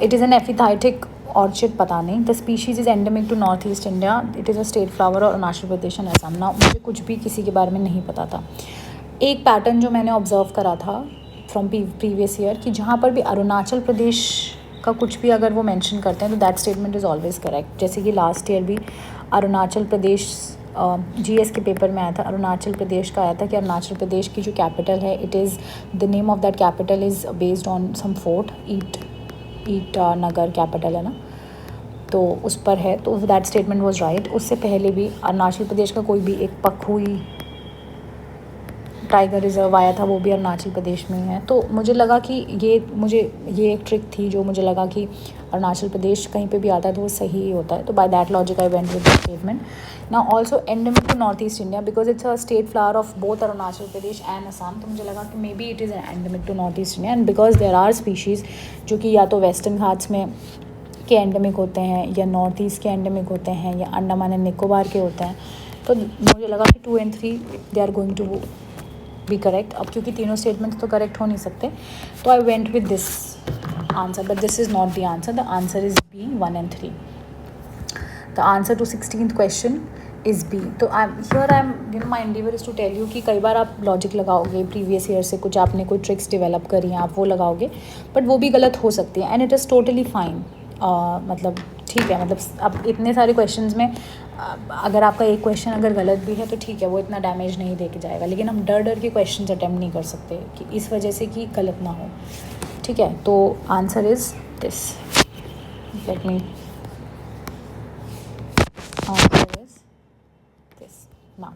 It is an epiphytic orchid, पता नहीं. The species is endemic to northeast India. It is a state flower और Arunachal Pradesh and Assam. Now, मुझे कुछ भी किसी के बारे में नहीं पता था. एक पैटर्न जो मैंने ऑब्जर्व करा था फ्रॉम प्रीवियस ईयर कि जहाँ पर भी अरुणाचल प्रदेश का कुछ भी अगर वो मेंशन करते हैं तो that statement is always correct. जैसे कि लास्ट ईयर भी अरुणाचल प्रदेश GS के पेपर में आया था. अरुणाचल प्रदेश का आया था कि अरुणाचल प्रदेश की जो कैपिटल है it is the name of that capital is based on some fort. Itanagar capital है ना, तो उस पर है. तो दैट स्टेटमेंट वाज राइट. उससे पहले भी अरुणाचल प्रदेश का कोई भी एक पखुई टाइगर रिजर्व आया था, वो भी अरुणाचल प्रदेश में है. तो मुझे लगा कि ये एक ट्रिक थी जो मुझे लगा कि अरुणाचल प्रदेश कहीं पे भी आता है तो वो सही ही होता है. तो by that logic I went with the statement. Now also endemic to north east India because it's a state flower of both Arunachal Pradesh and Assam. तो मुझे लगा कि may be it is endemic to north east India. And because there are species जो कि या तो western Ghats में के एंडेमिक होते हैं या नॉर्थ ईस्ट के एंडेमिक होते हैं या अंडमान एंड निकोबार के होते हैं. तो मुझे लगा कि 2 and 3 they are going to be correct. अब क्योंकि तीनों स्टेटमेंट्स तो करेक्ट हो नहीं सकते तो I went with this answer. But this is not the answer. The answer is B 1 and 3. The answer to 16th question is B. तो I am my endeavour is to tell you कि कई बार आप logic लगाओगे previous year से कुछ आपने कोई tricks develop करी हैं आप वो लगाओगे बट वो भी गलत हो सकती है. And it is totally fine. मतलब ठीक है. मतलब अब इतने सारे क्वेश्चंस में अगर आपका एक क्वेश्चन अगर गलत भी है तो ठीक है, वो इतना डैमेज नहीं दे के जाएगा. लेकिन हम डर के क्वेश्चंस अटैम्प्ट नहीं कर सकते कि इस वजह से कि गलत ना हो. ठीक है. तो answer is this. Let me answer is this. Now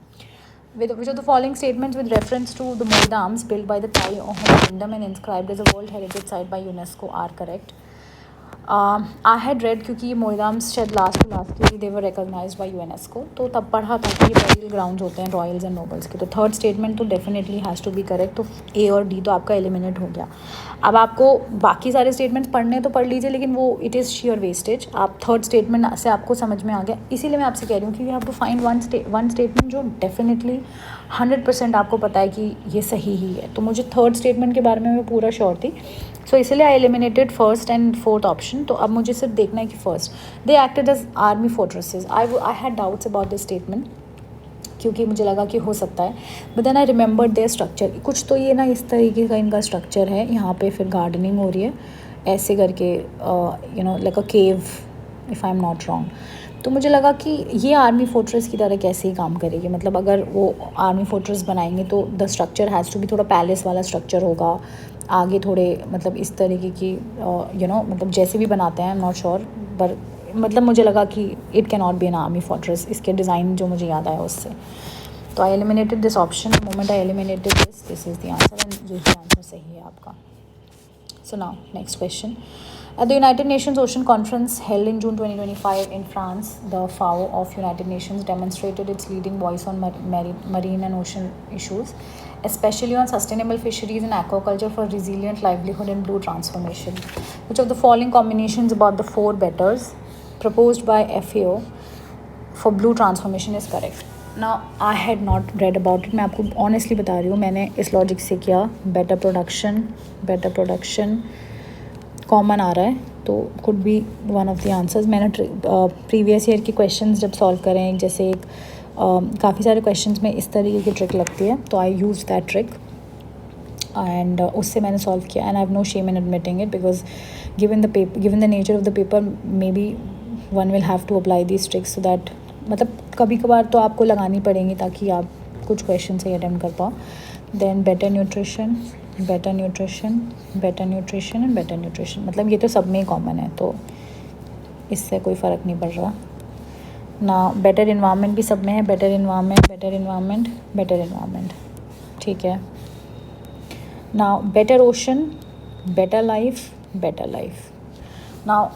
which of the following statements with reference to the Moldams built by the Thai Ohom Kingdom and inscribed as a World Heritage Site by UNESCO are correct? I had read, क्योंकि ये मोइराम्स शायद last year they were recognised by UNESCO, तो तब पढ़ा था कि ये burial grounds होते हैं रॉयल्स एंड नोबल्स के। तो थर्ड स्टेटमेंट तो definitely has to be correct, तो ए और डी तो आपका एलिमिनेट हो गया। अब आपको बाकी सारे स्टेटमेंट्स पढ़ने तो पढ़ लीजिए, लेकिन वो इट इज़ श्योर वेस्टेज। आप थर्ड स्टेटमेंट से आपको समझ में आ गया, इसीलिए मैं आपसे कह रही हूँ कि you have to find one statement जो डेफिनेटली 100% आपको पता है कि ये सही ही है। तो मुझे थर्ड स्टेटमेंट के बारे में मैं पूरा श्योर थी, सो इसलिए I eliminated first and fourth option. तो अब मुझे सिर्फ देखना है कि first, they acted as army fortresses. I had doubts about this statement, क्योंकि मुझे लगा कि हो सकता है, but then I remembered their structure. कुछ तो ये ना इस तरीके का इनका स्ट्रक्चर है, यहाँ पे फिर गार्डनिंग हो रही है ऐसे करके, you know like a cave, if I am not wrong. तो मुझे लगा कि ये आर्मी फोर्ट्रेस की तरह कैसे ही काम करेगी, मतलब अगर वो आर्मी फोर्ट्रेस बनाएंगे तो the structure has to be थोड़ा पैलेस वाला स्ट्रक्चर होगा, आगे थोड़े मतलब इस तरीके की यू नो मतलब जैसे भी बनाते हैं, आई एम नॉट श्योर, पर मतलब मुझे लगा कि it can not be an army fortress, इसके डिज़ाइन जो मुझे याद आया उससे। तो I eliminated this option. The moment I eliminated this is the answer, and ये आंसर सही है आपका। So now, next question. At the United Nations Ocean Conference held in June 2025 in France, the FAO of United Nations demonstrated its leading voice on marine and ocean issues, especially on sustainable fisheries and aquaculture for resilient livelihood and blue transformation. Which of the following combinations about the four betters proposed by FAO for blue transformation is correct? Now, I had not read about it. मैं आपको honestly बता रही हूँ, मैंने इस logic से किया। Better production common आ रहा है, तो could be one of the answers. मैंने प्रीवियस ईयर के क्वेश्चंस जब सॉल्व करें, जैसे एक काफ़ी सारे क्वेश्चंस में इस तरीके की ट्रिक लगती है, तो I use that trick and उससे मैंने सॉल्व किया, and I have no shame in admitting it, because given the nature of the paper may be one will have to apply these tricks, so that मतलब कभी कभार तो आपको लगानी पड़ेंगी ताकि आप कुछ क्वेश्चन से अटेम्प्ट कर पाओ। Then better nutrition and better nutrition, मतलब ये तो सब में ही कॉमन है, तो इससे कोई फ़र्क नहीं पड़ रहा ना। बेटर इन्वायरमेंट भी सब में है, बेटर इन्वायरमेंट, ठीक है ना। बेटर ओशन, बेटर लाइफ ना।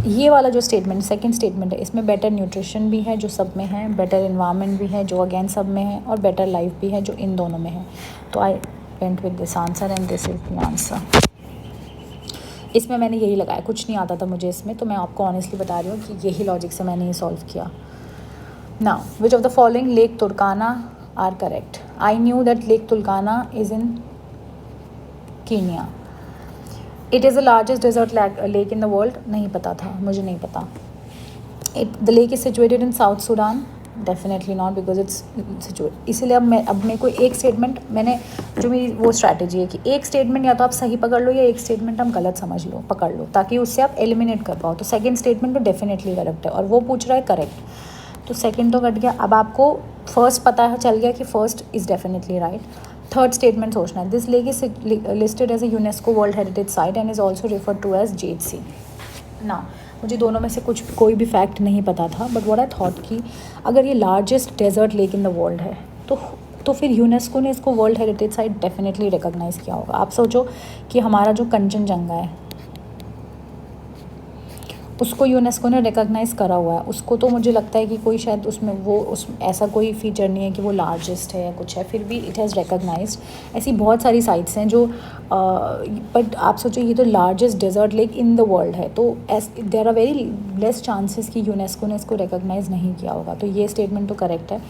ये वाला जो स्टेटमेंट सेकंड स्टेटमेंट है, इसमें बेटर न्यूट्रिशन भी है जो सब में है, बेटर इन्वायरमेंट भी है जो अगेन सब में है, और बेटर लाइफ भी है जो इन दोनों में है। तो I went with this answer and this is the answer. इसमें मैंने यही लगाया, कुछ नहीं आता था मुझे इसमें, तो मैं आपको ऑनेस्टली बता रही हूँ कि यही लॉजिक से मैंने ये सॉल्व किया। Now, which of the following lake Turkana are correct? I knew that lake Turkana is in Kenya. It is the largest desert lake in the world, नहीं पता था, मुझे नहीं पता। The lake is situated in south Sudan, definitely not, because it's situate. इसीलिए अब मेरे को एक स्टेटमेंट, मैंने जो मेरी वो स्ट्रैटेजी है कि एक स्टेटमेंट या तो आप सही पकड़ लो या एक स्टेटमेंट हम गलत पकड़ लो, ताकि उससे आप एलिमिनेट कर पाओ। तो सेकेंड स्टेटमेंट तो डेफिनेटली करेक्ट है, और वो पूछ रहा है करेक्ट, तो सेकेंड तो कट गया। अब आपको फर्स्ट पता चल गया कि first is definitely right. Third statement सोचना है, this lake is listed as a UNESCO world heritage site and is also refer to as Z sea ना। मुझे दोनों में से कोई भी फैक्ट नहीं पता था, बट व्हाट आई थॉट कि अगर ये largest desert lake in the world है तो फिर यूनेस्को ने इसको world heritage site definitely recognise किया होगा। आप सोचो कि हमारा जो कंचनजंगा है उसको यूनेस्को ने रिकॉग्नाइज़ करा हुआ है, उसको तो मुझे लगता है कि कोई शायद उस ऐसा कोई फीचर नहीं है कि वो लार्जेस्ट है या कुछ है, फिर भी इट हैज़ रिकॉग्नाइज्ड। ऐसी बहुत सारी साइट्स हैं जो बट आप सोचो ये तो largest desert lake in the world है, तो there are very less chances कि यूनेस्को ने इसको रिकॉग्नाइज़ नहीं किया होगा। तो ये स्टेटमेंट तो करेक्ट है,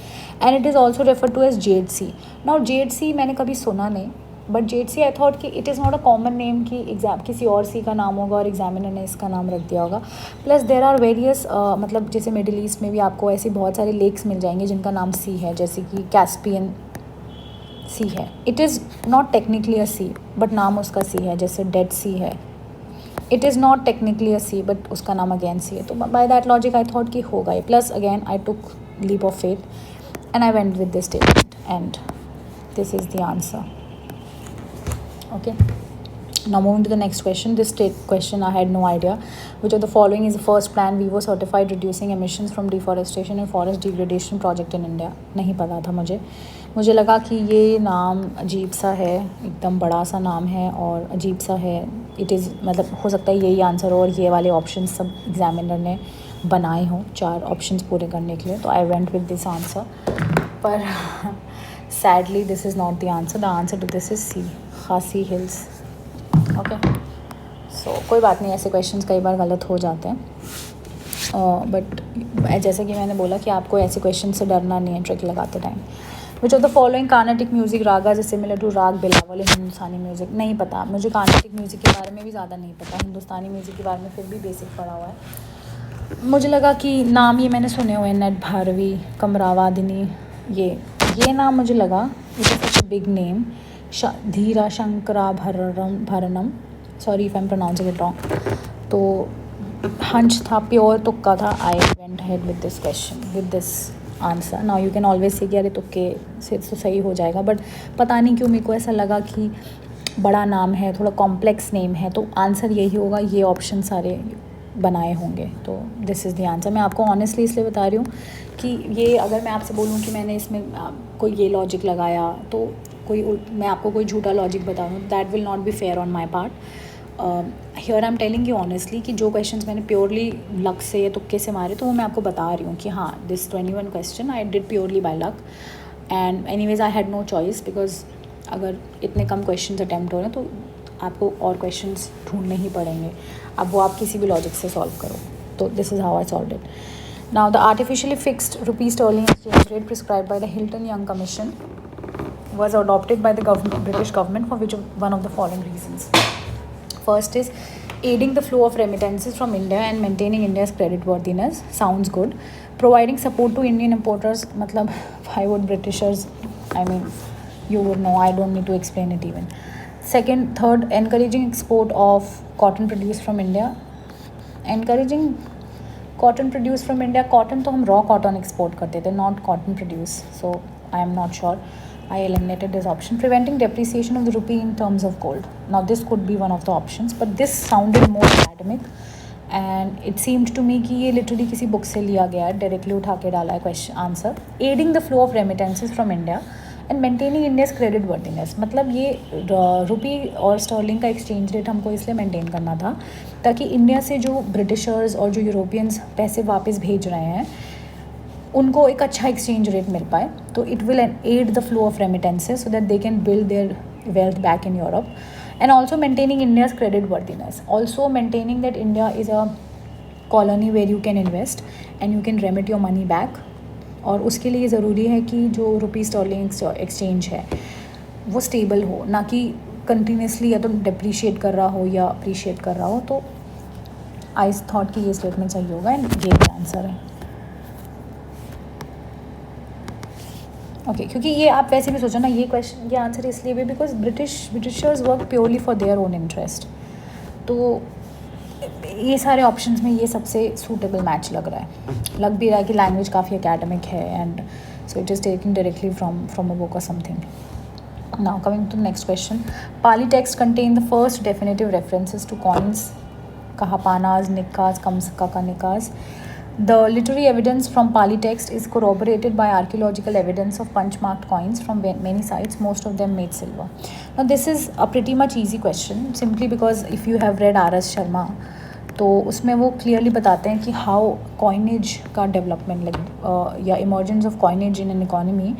and it is also refer to as Z C. Now Z C मैंने कभी सुना नहीं, but Z C I thought कि it is not a common name कि किसी और सी का नाम होगा और एग्जामिनर ने इसका नाम रख दिया होगा। प्लस देर आर वेरियस मतलब जैसे मिडिल ईस्ट में भी आपको ऐसी बहुत सारे लेक्स मिल जाएंगे जिनका नाम सी है, जैसे कि कैस्पियन सी है। It is not technically a sea but नाम उसका सी है, जैसे डेड सी है। It is not technically a sea but उसका नाम अगेन सी है। तो by that logic I thought कि होगा। Plus again I took leap of faith and I went with this statement and this is the answer. Okay, now moving to the next question. This question I had no idea. Which of the following is the first plan Vivo certified reducing emissions from deforestation and forest degradation project in India? नहीं पता था मुझे, मुझे लगा कि ये नाम अजीब सा है, एकदम बड़ा सा नाम है और अजीब सा है. इट इज़ मतलब हो सकता है यही आंसर हो और ये वाले ऑप्शन सब एग्जामिनर ने बनाए हों 4 ऑप्शंस पूरे करने के लिए. तो I went with this answer, पर sadly this is not the answer. The answer to this is C, Khasi hills. Okay, सो कोई बात नहीं, ऐसे क्वेश्चंस कई बार गलत हो जाते हैं. बट जैसे कि मैंने बोला कि आपको ऐसे क्वेश्चन से डरना नहीं है ट्रिक लगाते time. Which of the following Carnatic music ragas is similar to raga Bilawal in Hindustani music. नहीं पता मुझे, कार्नेटिक म्यूजिक के बारे में भी ज़्यादा नहीं पता. हिंदुस्तानी म्यूजिक के बारे में फिर भी बेसिक पढ़ा हुआ है. मुझे लगा कि नाम ये मैंने सुने हुए हैं, नट भारवी, कमरावादिनी, ये नाम मुझे लगा it is such a big name. Dheera Shankarabharanam, sorry if I am pronouncing it wrong. तो हंच था, प्योर तुक्का था. I went head with this question, with this answer. Now you can always say कि यार तुक्के से तो सही हो जाएगा, बट पता नहीं क्यों मेरे को ऐसा लगा कि बड़ा नाम है, थोड़ा कॉम्प्लेक्स नेम है, तो आंसर यही होगा. ये ऑप्शन सारे बनाए होंगे, तो दिस इज़ द आंसर. मैं आपको ऑनेस्टली इसलिए बता रही हूँ कि ये अगर मैं आपसे बोलूँ कि मैंने इसमें कोई ये लॉजिक लगाया, तो मैं आपको कोई झूठा लॉजिक बताऊँ, that will not be fair on my part. Here I am telling you honestly कि जो क्वेश्चंस मैंने प्योरली लक से या तुक्के से मारे, तो वो मैं आपको बता रही हूँ कि हाँ, this 21 question I did purely by luck. And anyways I had no choice, because अगर इतने कम क्वेश्चंस अटैम्प्ट हो रहे हैं तो आपको और क्वेश्चंस ढूंढने ही पड़ेंगे. अब वो आप किसी भी लॉजिक से सॉल्व करो. तो this is how I solve it. Now the artificially fixed rupee sterling exchange rate prescribed by the Hilton Young commission was adopted by the British government for which one of the following reasons. First is aiding the flow of remittances from India and maintaining India's creditworthiness. Sounds good. Providing support to Indian importers. Matlab, why would Britishers, I mean, you would know, I don't need to explain it even. Third, encouraging export of cotton produced from India. Encouraging cotton produced from India. Cotton तो हम raw cotton export करते थे, not cotton produce. So I am not sure. I eliminated this option. Preventing depreciation of the rupee in terms of gold. Now this could be one of the options, but this sounded more academic and it seemed to me कि ये literally किसी book से लिया गया है, directly उठा के डाला है question answer. Aiding the flow of remittances from India and maintaining India's credit worthiness. मतलब ये रुपी और स्टर्लिंग का एक्सचेंज रेट हमको इसलिए मेंटेन करना था ताकि इंडिया से जो ब्रिटिशर्स और जो यूरोपियंस पैसे वापस भेज रहे हैं उनको एक अच्छा एक्सचेंज रेट मिल पाए. तो it will aid the flow of remittances so that they can build their wealth back in Europe. And also maintaining India's creditworthiness. Also maintaining that India is a colony where you can invest and you can remit your money back. और उसके लिए ज़रूरी है कि जो रुपी sterling exchange है वो stable हो, ना कि कंटिन्यूसली या तो डिप्रिशिएट कर रहा हो या अप्रिशिएट कर रहा हो. तो आई थॉट कि ये स्टेटमेंट सही होगा एंड ये भी आंसर है. ओके, क्योंकि ये आप वैसे भी सोचो ना, ये आंसर इसलिए भी because Britishers work purely for their own interest. तो ये सारे ऑप्शंस में ये सबसे सूटेबल मैच लग रहा है. लग भी रहा है कि लैंग्वेज काफ़ी एकेडमिक है and so it is taking directly from a book और something. Now coming to next question. Pali text contain the first definitive references to coins कहापानाज, निक्काज, कमसका, The literary evidence from Pali text is corroborated by archaeological evidence of punch-marked coins from many sites, most of them made silver. Now this is a pretty much easy question simply because if you have read R.S. Sharma, तो उसमें वो clearly बताते हैं कि how coinage का development या emergence of coinage in an economy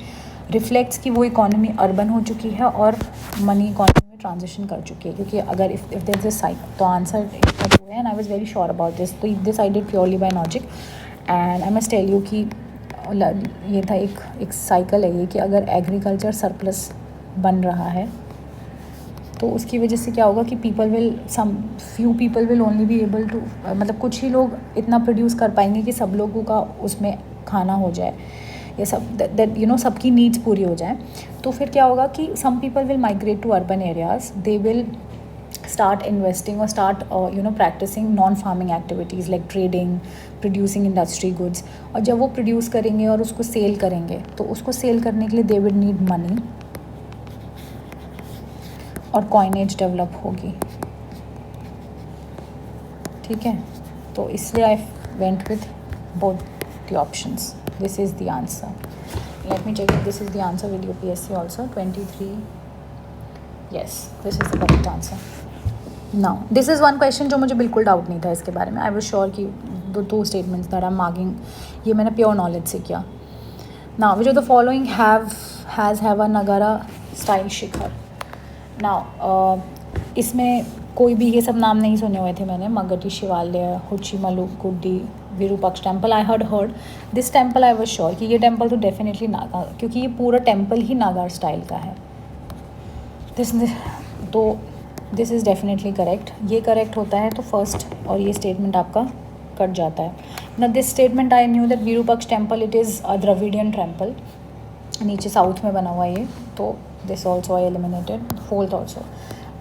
reflects कि वो इकोनॉमी अर्बन हो चुकी है और मनी इकोनॉमी में ट्रांजिशन कर चुकी है. क्योंकि अगर if there is a cycle, तो आंसर इसका जो है, and I was very sure about this. तो this I did purely by logic and I must tell you कि ये था एक साइकिल है ये कि अगर एग्रीकल्चर सरप्लस बन रहा है तो उसकी वजह से क्या होगा कि few people will only be able to, मतलब कुछ ही लोग इतना प्रोड्यूस कर पाएंगे कि सब लोगों का उसमें खाना हो जाए, ये सब दैट यू नो सबकी नीड्स पूरी हो जाए. तो फिर क्या होगा कि some people will migrate to urban areas, they will start investing or start practicing non-farming activities like trading, producing industry goods. और जब वो प्रोड्यूस करेंगे और उसको सेल करेंगे तो उसको सेल करने के लिए दे विल नीड मनी और कॉइनेज डेवलप होगी. ठीक है, तो इसलिए I went with both the options. This is the answer. let me check if this is the answer with UPSC also. 23, yes, this is the correct answer. Now this is one question जो मुझे बिल्कुल doubt नहीं था इसके बारे में. I was sure कि the two statements that I'm marking ये मैंने प्योर नॉलेज से किया. Now which of the following has a Nagara style Shikhar. Now इसमें कोई भी ये सब नाम नहीं सुने हुए थे मैंने. Magati Shivalaya, Huchimalligudi, Virupaksha temple. I heard this temple. I was sure कि ये टेम्पल तो डेफिनेटली नागा, क्योंकि ये पूरा टेम्पल ही नागार स्टाइल का है. This is definitely correct. ये करेक्ट होता है तो फर्स्ट और ये स्टेटमेंट आपका कट जाता है ना. This statement I knew that Virupaksha temple it is a Dravidian temple. नीचे साउथ में बना हुआ है ये, तो this also I eliminated. Fourth also.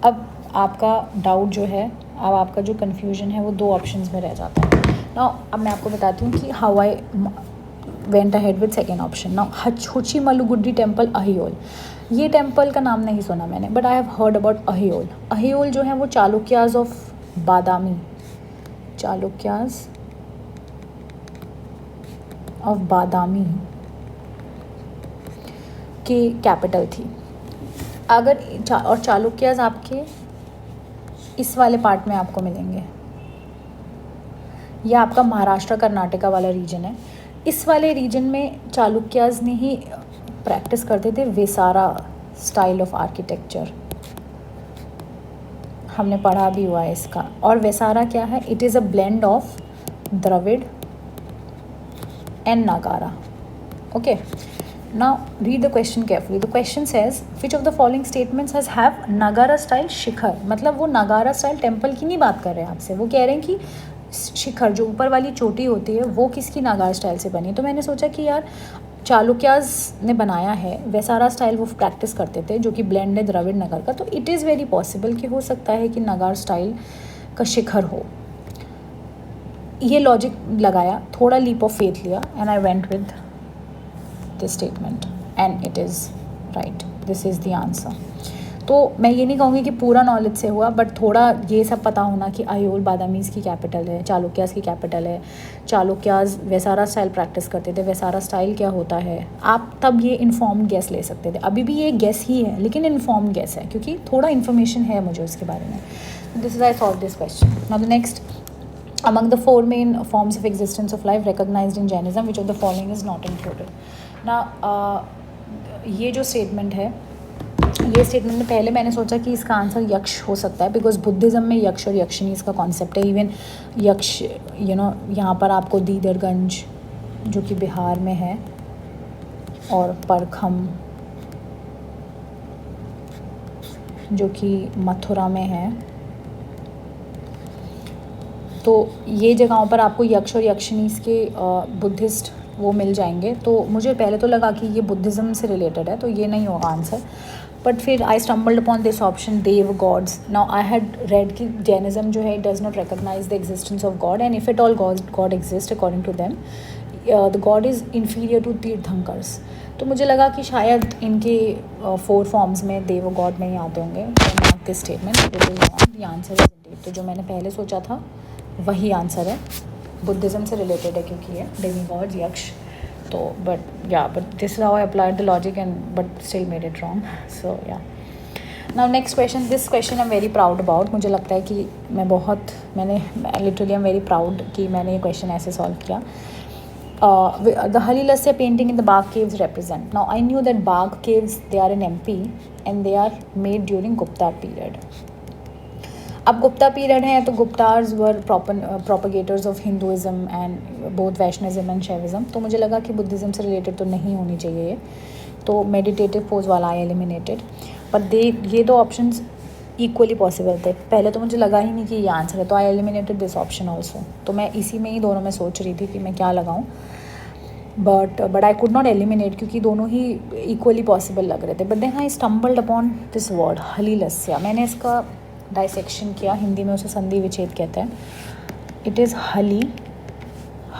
अब आपका डाउट जो है, अब आपका जो कन्फ्यूजन है वो दो ऑप्शंस में रह जाता है ना. अब मैं आपको बताती हूँ कि how I went ahead with second option. ना हुच्चीमलुगुडी टेम्पल अहियोल, ये टेम्पल का नाम नहीं सुना मैंने, but I have heard about Aihole. Aihole जो है वो Chalukyas of Badami, Chalukyas of बादामी की कैपिटल थी. अगर और चालुक्याज आपके इस वाले पार्ट में आपको मिलेंगे. यह आपका महाराष्ट्र कर्नाटका वाला रीजन है. इस वाले रीजन में चालुक्याज ने ही प्रैक्टिस करते थे वेसारा स्टाइल ऑफ आर्किटेक्चर. हमने पढ़ा भी हुआ है इसका. और वेसारा क्या है? It is a blend of Dravida and Nagara. Okay, now read the question carefully. The question says which of the following statements has have Nagara style शिखर. मतलब वो नागारा स्टाइल टेम्पल की नहीं बात कर रहे हैं आपसे, वो कह रहे हैं कि शिखर जो ऊपर वाली चोटी होती है वो किसकी नागारा स्टाइल से बनी. तो मैंने सोचा कि यार चालुक्याज ने बनाया है, वैसारा स्टाइल वो प्रैक्टिस करते थे जो कि ब्लेंड है द्रविड़ नगर का. तो इट इज़ वेरी पॉसिबल कि हो सकता है कि नागार स्टाइल का शिखर हो. ये लॉजिक लगाया, थोड़ा लीप ऑफ फेथ लिया, and I went with this statement and it is right. This is the answer. तो मैं ये नहीं कहूँगी कि पूरा नॉलेज से हुआ, बट थोड़ा ये सब पता होना कि अहियोल बादामीज़ की कैपिटल है, चालुक्याज की कैपिटल है. चालुक्याज वैसारा स्टाइल प्रैक्टिस करते थे. वैसारा स्टाइल क्या होता है, आप तब ये इन्फॉर्म्ड गेस ले सकते थे. अभी भी ये गेस ही है, लेकिन इन्फॉर्म्ड गेस है क्योंकि थोड़ा इन्फॉर्मेशन है मुझे उसके बारे में. This is I solve this question. Now the next, among the four main forms of existence of life recognized in Jainism, which of the following is not included. ना ये जो स्टेटमेंट है, ये स्टेटमेंट में पहले मैंने सोचा कि इसका आंसर यक्ष हो सकता है, बिकॉज बुद्धिज़्म में यक्ष और यक्षिणी इसका कॉन्सेप्ट है. इवन यक्ष यहाँ पर आपको दीदरगंज जो कि बिहार में है, और परखम जो कि मथुरा में है. तो ये जगहों पर आपको यक्ष और यक्षिणी के बुद्धिस्ट वो मिल जाएंगे. तो मुझे पहले तो लगा कि ये बुद्धिज़्म से रिलेटेड है, तो ये नहीं होगा आंसर. बट फिर I stumbled upon this option देव gods. Now I had read कि जैनिज्म जो है it does not recognize the existence of God, and if it all God exist according to them the God is inferior to Tirthankars. तो मुझे लगा कि शायद इनके फोर फॉर्म्स में देव गॉड नहीं आते होंगे. This statement the answer is Indeed. तो जो मैंने पहले सोचा था वही आंसर है. बुद्धिज़्म से रिलेटेड है क्योंकि ये डेमी गॉड्स यक्ष. तो but this is how I applied the logic and but still made it wrong. So yeah now next question. This question I am very proud about. मुझे लगता है कि मैंने literally I am very proud कि मैंने ये question ऐसे solve किया. The Halilasya painting in the Bagh caves represent. Now I knew that Bagh caves they are in MP and they are made during Gupta period. अब गुप्ता पीरियड है तो Guptas were propagators of Hinduism and both Vaishnavism and Shaivism. तो मुझे लगा कि Buddhism से related तो नहीं होनी चाहिए ये, तो मेडिटेटिव पोज वाला आई एलिमिनेटेड. पर ये दो ऑप्शंस इक्वली पॉसिबल थे. पहले तो मुझे लगा ही नहीं कि ये आंसर है, तो I eliminated this option also. तो मैं इसी में ही दोनों में सोच रही थी कि मैं क्या लगाऊँ, but I could not eliminate क्योंकि दोनों ही इक्वली पॉसिबल लग रहे थे. But then I stumbled upon this word Halilasya. मैंने इसका डाइसेक्शन किया. हिंदी में उसे संधि विच्छेद कहते हैं. It is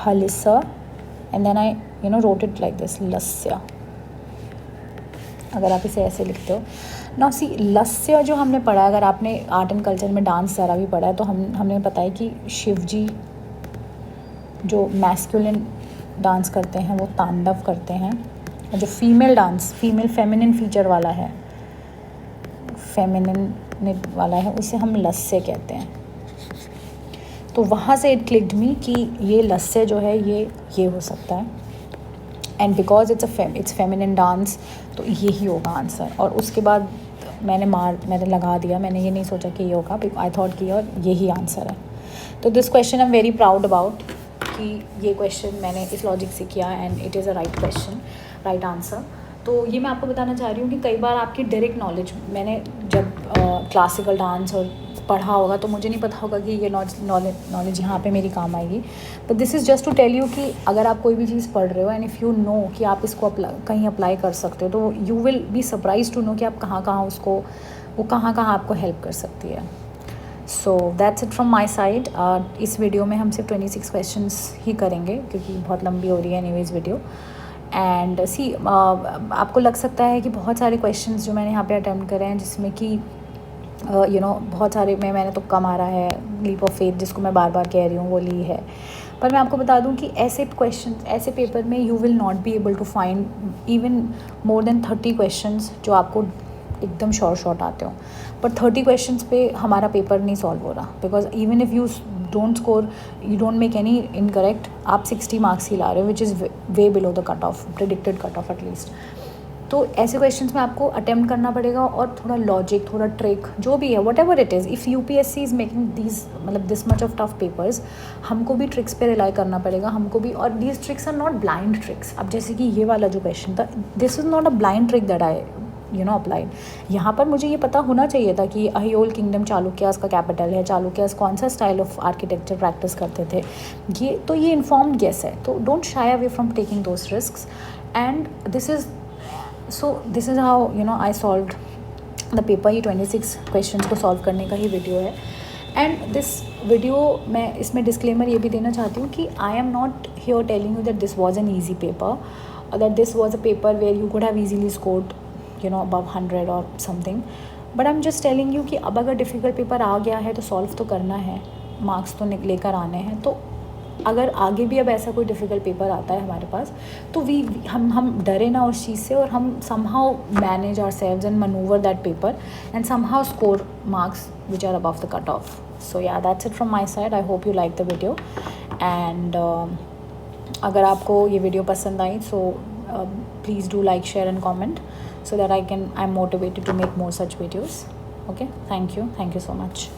Halis and then I wrote it like this lasya. अगर आप इसे ऐसे लिखते हो ना, सी लस्य जो हमने पढ़ा है, अगर आपने आर्ट एंड कल्चर में डांस ज़रा भी पढ़ा है तो हमने पता है कि शिव जी जो मैस्कुलिन डांस करते हैं वो तांडव करते हैं, जो female dance, female feminine feature वाला है, फेमिनिन वाला है, उसे हम लस्से कहते हैं। तो वहाँ से इट क्लिक्ड मी कि ये लस्से जो है ये हो सकता है, and because it's feminine dance, तो ये ही होगा आंसर। और उसके बाद मैंने लगा दिया, मैंने ये नहीं सोचा कि ये होगा, आई थॉट कि और यही आंसर है। तो this question I am very proud about कि ये क्वेश्चन मैंने इस लॉजिक से किया and it is a right question, right answer. तो ये मैं आपको बताना चाह रही हूँ कि कई बार आपकी डायरेक्ट नॉलेज, मैंने जब क्लासिकल डांस और पढ़ा होगा तो मुझे नहीं पता होगा कि ये नॉलेज यहाँ पे मेरी काम आएगी, but this is just to tell you कि अगर आप कोई भी चीज़ पढ़ रहे हो एंड इफ़ यू नो कि आप इसको कहीं अप्लाई कर सकते हो, तो you will be surprise to know कि आप कहाँ उसको, वो कहाँ आपको हेल्प कर सकती है। So that's it from my side. इस वीडियो में हम सिर्फ 26 क्वेश्चंस ही करेंगे क्योंकि बहुत लंबी हो रही है एनीवेज वीडियो। एंड सी आपको लग सकता है कि बहुत सारे क्वेश्चंस जो मैंने यहाँ पे अटेम्प्ट करे हैं, जिसमें कि बहुत सारे मैंने तुक्का मारा है, लीप ऑफ फेथ जिसको मैं बार बार कह रही हूँ वो ली है। पर मैं आपको बता दूँ कि ऐसे क्वेश्चन, ऐसे पेपर में you will not be able to find even more than 30 questions जो आपको एकदम शॉर्ट आते हो। पर 30 क्वेश्चंस पे हमारा पेपर नहीं सॉल्व हो रहा, because even if you don't score, you don't make any incorrect, आप 60 मार्क्स ही ला रहे हो, which is way below the cut off, predicted cut off at least. तो ऐसे क्वेश्चंस में आपको अटेम्प्ट करना पड़ेगा और थोड़ा लॉजिक, थोड़ा ट्रिक, जो भी है, whatever it is. If UPSC is making these मतलब this much of tough papers, हमको भी ट्रिक्स पे रिलाई करना पड़ेगा, हमको भी। और these tricks are not blind tricks. अब जैसे कि ये वाला जो क्वेश्चन था, this is not a blind trick that I applied. यहाँ पर मुझे ये पता होना चाहिए था कि अहियोल किंगडम चालुक्यास का कैपिटल है, चालुक्यास कौन सा स्टाइल ऑफ आर्किटेक्चर प्रैक्टिस करते थे, ये इन्फॉर्म्ड गेस है। तो don't shy away from taking those risks, and this is how I solved the paper. ये 26 क्वेश्चंस को सॉल्व करने का ही वीडियो है। एंड दिस वीडियो, मैं इसमें डिस्क्लेमर ये भी देना चाहती हूँ कि आई am not here telling you that this was an easy paper, or that this was a paper where you could have easily scored above 100 or something, but I'm just telling you कि अब अगर difficult paper आ गया है तो solve तो करना है, marks तो लेकर आने हैं। तो अगर आगे भी अब ऐसा कोई डिफ़िकल्ट पेपर आता है हमारे पास, तो हम डरे ना उस चीज़ से, और हम somehow manage ourselves and maneuver that paper and somehow score marks which are above the cutoff. So yeah, that's it from my side. I hope you like the video, and अगर आपको ये वीडियो पसंद आई, so please do like, share and comment so that I'm motivated to make more such videos. Okay, thank you so much.